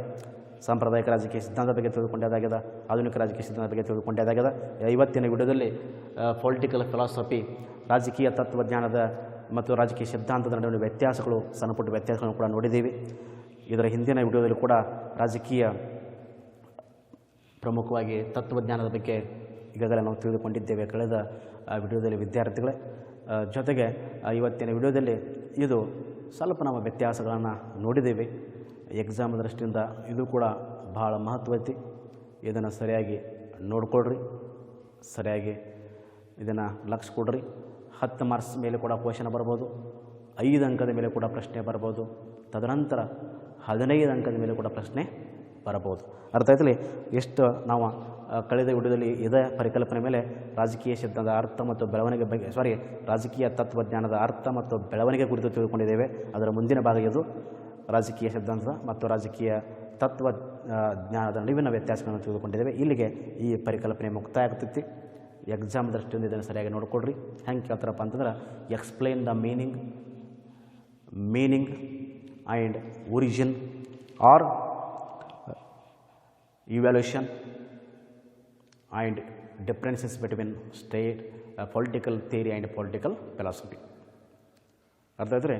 ಸಾಂಪ್ರದಾಯಿಕ ರಾಜಕೀಯ ಸಿದ್ಧಾಂತದ ಬಗ್ಗೆ ತಿಳಿದುಕೊಂಡಾಗಿದೆ, ಆಧುನಿಕ ರಾಜಕೀಯ ಸಿದ್ಧಾಂತದ ಬಗ್ಗೆ ತಿಳಿದುಕೊಂಡಾಗಿದೆ. ಇವತ್ತಿನ ವಿಡಿಯೋದಲ್ಲಿ ಪೊಲಿಟಿಕಲ್ ಫಿಲಾಸಫಿ, ರಾಜಕೀಯ ತತ್ವಜ್ಞಾನದ ಮತ್ತು ರಾಜಕೀಯ ಸಿದ್ಧಾಂತದ ನಡುವಿನ ವ್ಯತ್ಯಾಸಗಳು, ಸಣ್ಣ ಪುಟ್ಟ ವ್ಯತ್ಯಾಸಗಳನ್ನು ಕೂಡ ನೋಡಿದ್ದೀವಿ. ಇದರ ಹಿಂದಿನ ವಿಡಿಯೋದಲ್ಲಿ ಕೂಡ ರಾಜಕೀಯ ಪ್ರಮುಖವಾಗಿ ತತ್ವಜ್ಞಾನದ ಬಗ್ಗೆ ಈಗಾಗಲೇ ನಾವು ತಿಳಿದುಕೊಂಡಿದ್ದೇವೆ ಕಳೆದ ವಿಡಿಯೋದಲ್ಲಿ ವಿದ್ಯಾರ್ಥಿಗಳೇ. ಜೊತೆಗೆ ಇವತ್ತಿನ ವಿಡಿಯೋದಲ್ಲಿ ಇದು ಸ್ವಲ್ಪ ನಾವು ವ್ಯತ್ಯಾಸಗಳನ್ನು ನೋಡಿದ್ದೇವೆ. ಎಕ್ಸಾಮ್ ದೃಷ್ಟಿಯಿಂದ ಇದು ಕೂಡ ಬಹಳ ಮಹತ್ವೈತಿ. ಇದನ್ನು ಸರಿಯಾಗಿ ನೋಡಿಕೊಡ್ರಿ, ಸರಿಯಾಗಿ ಇದನ್ನು ಲಕ್ಷ ಕೊಡ್ರಿ. 10 ಮಾರ್ಕ್ಸ್ ಮೇಲೆ ಕೂಡ ಕ್ವಶನ್ ಬರ್ಬೋದು, 5 ಅಂಕದ ಮೇಲೆ ಕೂಡ ಪ್ರಶ್ನೆ ಬರ್ಬೋದು, ತದನಂತರ 15 ಅಂಕದ ಮೇಲೆ ಕೂಡ ಪ್ರಶ್ನೆ ಬರಬಹುದು. ಅರ್ಥ ಆಯ್ತಲ್ಲಿ ಎಷ್ಟು ನಾವು ಕಳೆದ ವಿಡಿಯೋದಲ್ಲಿ ಇದೇ ಪರಿಕಲ್ಪನೆ ಮೇಲೆ ರಾಜಕೀಯ ಸಿದ್ಧಾಂತದ ಅರ್ಥ ಮತ್ತು ಬೆಳವಣಿಗೆ ಬಗ್ಗೆ ರಾಜಕೀಯ ತತ್ವಜ್ಞಾನದ ಅರ್ಥ ಮತ್ತು ಬೆಳವಣಿಗೆ ಕುರಿತು ತಿಳ್ಕೊಂಡಿದ್ದೇವೆ. ಅದರ ಮುಂದಿನ ಭಾಗ ಇದು ರಾಜಕೀಯ ಸಿದ್ಧಾಂತದ ಮತ್ತು ರಾಜಕೀಯ ತತ್ವಜ್ಞಾನದ ನಡುವಿನ ವ್ಯತ್ಯಾಸಗಳನ್ನು ತಿಳಿದುಕೊಂಡಿದ್ದೇವೆ. ಇಲ್ಲಿಗೆ ಈ ಪರಿಕಲ್ಪನೆ ಮುಕ್ತಾಯ ಆಗ್ತೈತಿ. ಎಕ್ಸಾಮ್ ದೃಷ್ಟಿಯಿಂದ ಇದನ್ನು ಸರಿಯಾಗಿ ನೋಡಿಕೊಡ್ರಿ. ಹೆಂಗೆ ಕೇಳ್ತಾರಪ್ಪ ಅಂತಂದ್ರೆ, explain the meaning and origin or evolution and differences between political theory and political philosophy. ಅರ್ಥ ಆದರೆ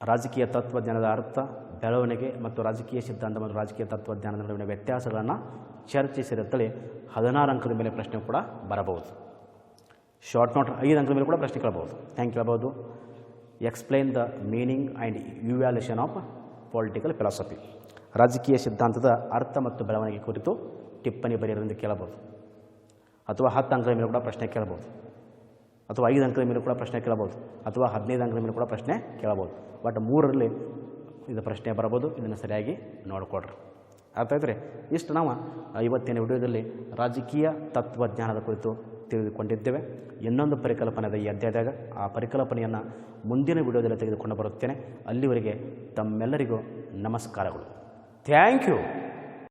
ರಾಜಕೀಯ ತತ್ವಜ್ಞಾನದ ಅರ್ಥ, ಬೆಳವಣಿಗೆ ಮತ್ತು ರಾಜಕೀಯ ಸಿದ್ಧಾಂತ ಮತ್ತು ರಾಜಕೀಯ ತತ್ವಜ್ಞಾನದ ನಡುವಿನ ವ್ಯತ್ಯಾಸಗಳನ್ನು ಚರ್ಚಿಸಿರುತ್ತಲೇ 16 ಅಂಕದ ಮೇಲೆ ಪ್ರಶ್ನೆ ಕೂಡ ಬರಬಹುದು. ಶಾರ್ಟ್ ನೋಟ್ 5 ಅಂಕದ ಮೇಲೆ ಕೂಡ ಪ್ರಶ್ನೆ ಕೇಳಬಹುದು. ಹೆಂಗೆ ಕೇಳಬಹುದು? Explain the meaning and evaluation of political philosophy, ರಾಜಕೀಯ ಸಿದ್ಧಾಂತದ ಅರ್ಥ ಮತ್ತು ಬೆಳವಣಿಗೆ ಕುರಿತು ಟಿಪ್ಪಣಿ ಬರೆಯೋದ್ರಿಂದ ಕೇಳಬಹುದು. ಅಥವಾ 10 ಅಂಕದ ಮೇಲೆ ಕೂಡ ಪ್ರಶ್ನೆ ಕೇಳಬಹುದು, ಅಥವಾ 5 ಅಂಕದ ಮೇಲೆ ಕೂಡ ಪ್ರಶ್ನೆ ಕೇಳಬಹುದು, ಅಥವಾ 15 ಅಂಕದ ಮೇಲೆ ಕೂಡ ಪ್ರಶ್ನೆ ಕೇಳಬಹುದು. ಬಟ್ 3ರಲ್ಲಿ ಇದು ಪ್ರಶ್ನೆ ಬರಬಹುದು. ಇದನ್ನು ಸರಿಯಾಗಿ ನೋಡಿಕೊಡ್ರಿ. ಅರ್ಥ ಆಯ್ತು ರೀ? ಇಷ್ಟು ನಾವು ಇವತ್ತಿನ ವಿಡಿಯೋದಲ್ಲಿ ರಾಜಕೀಯ ತತ್ವಜ್ಞಾನದ ಕುರಿತು ತಿಳಿದುಕೊಂಡಿದ್ದೇವೆ. ಇನ್ನೊಂದು ಪರಿಕಲ್ಪನೆ ಈ ಅಧ್ಯಾಯದಾಗ, ಆ ಪರಿಕಲ್ಪನೆಯನ್ನು ಮುಂದಿನ ವಿಡಿಯೋದಲ್ಲಿ ತೆಗೆದುಕೊಂಡು ಬರುತ್ತೇನೆ. ಅಲ್ಲಿವರೆಗೆ ತಮ್ಮೆಲ್ಲರಿಗೂ ನಮಸ್ಕಾರಗಳು. Thank you.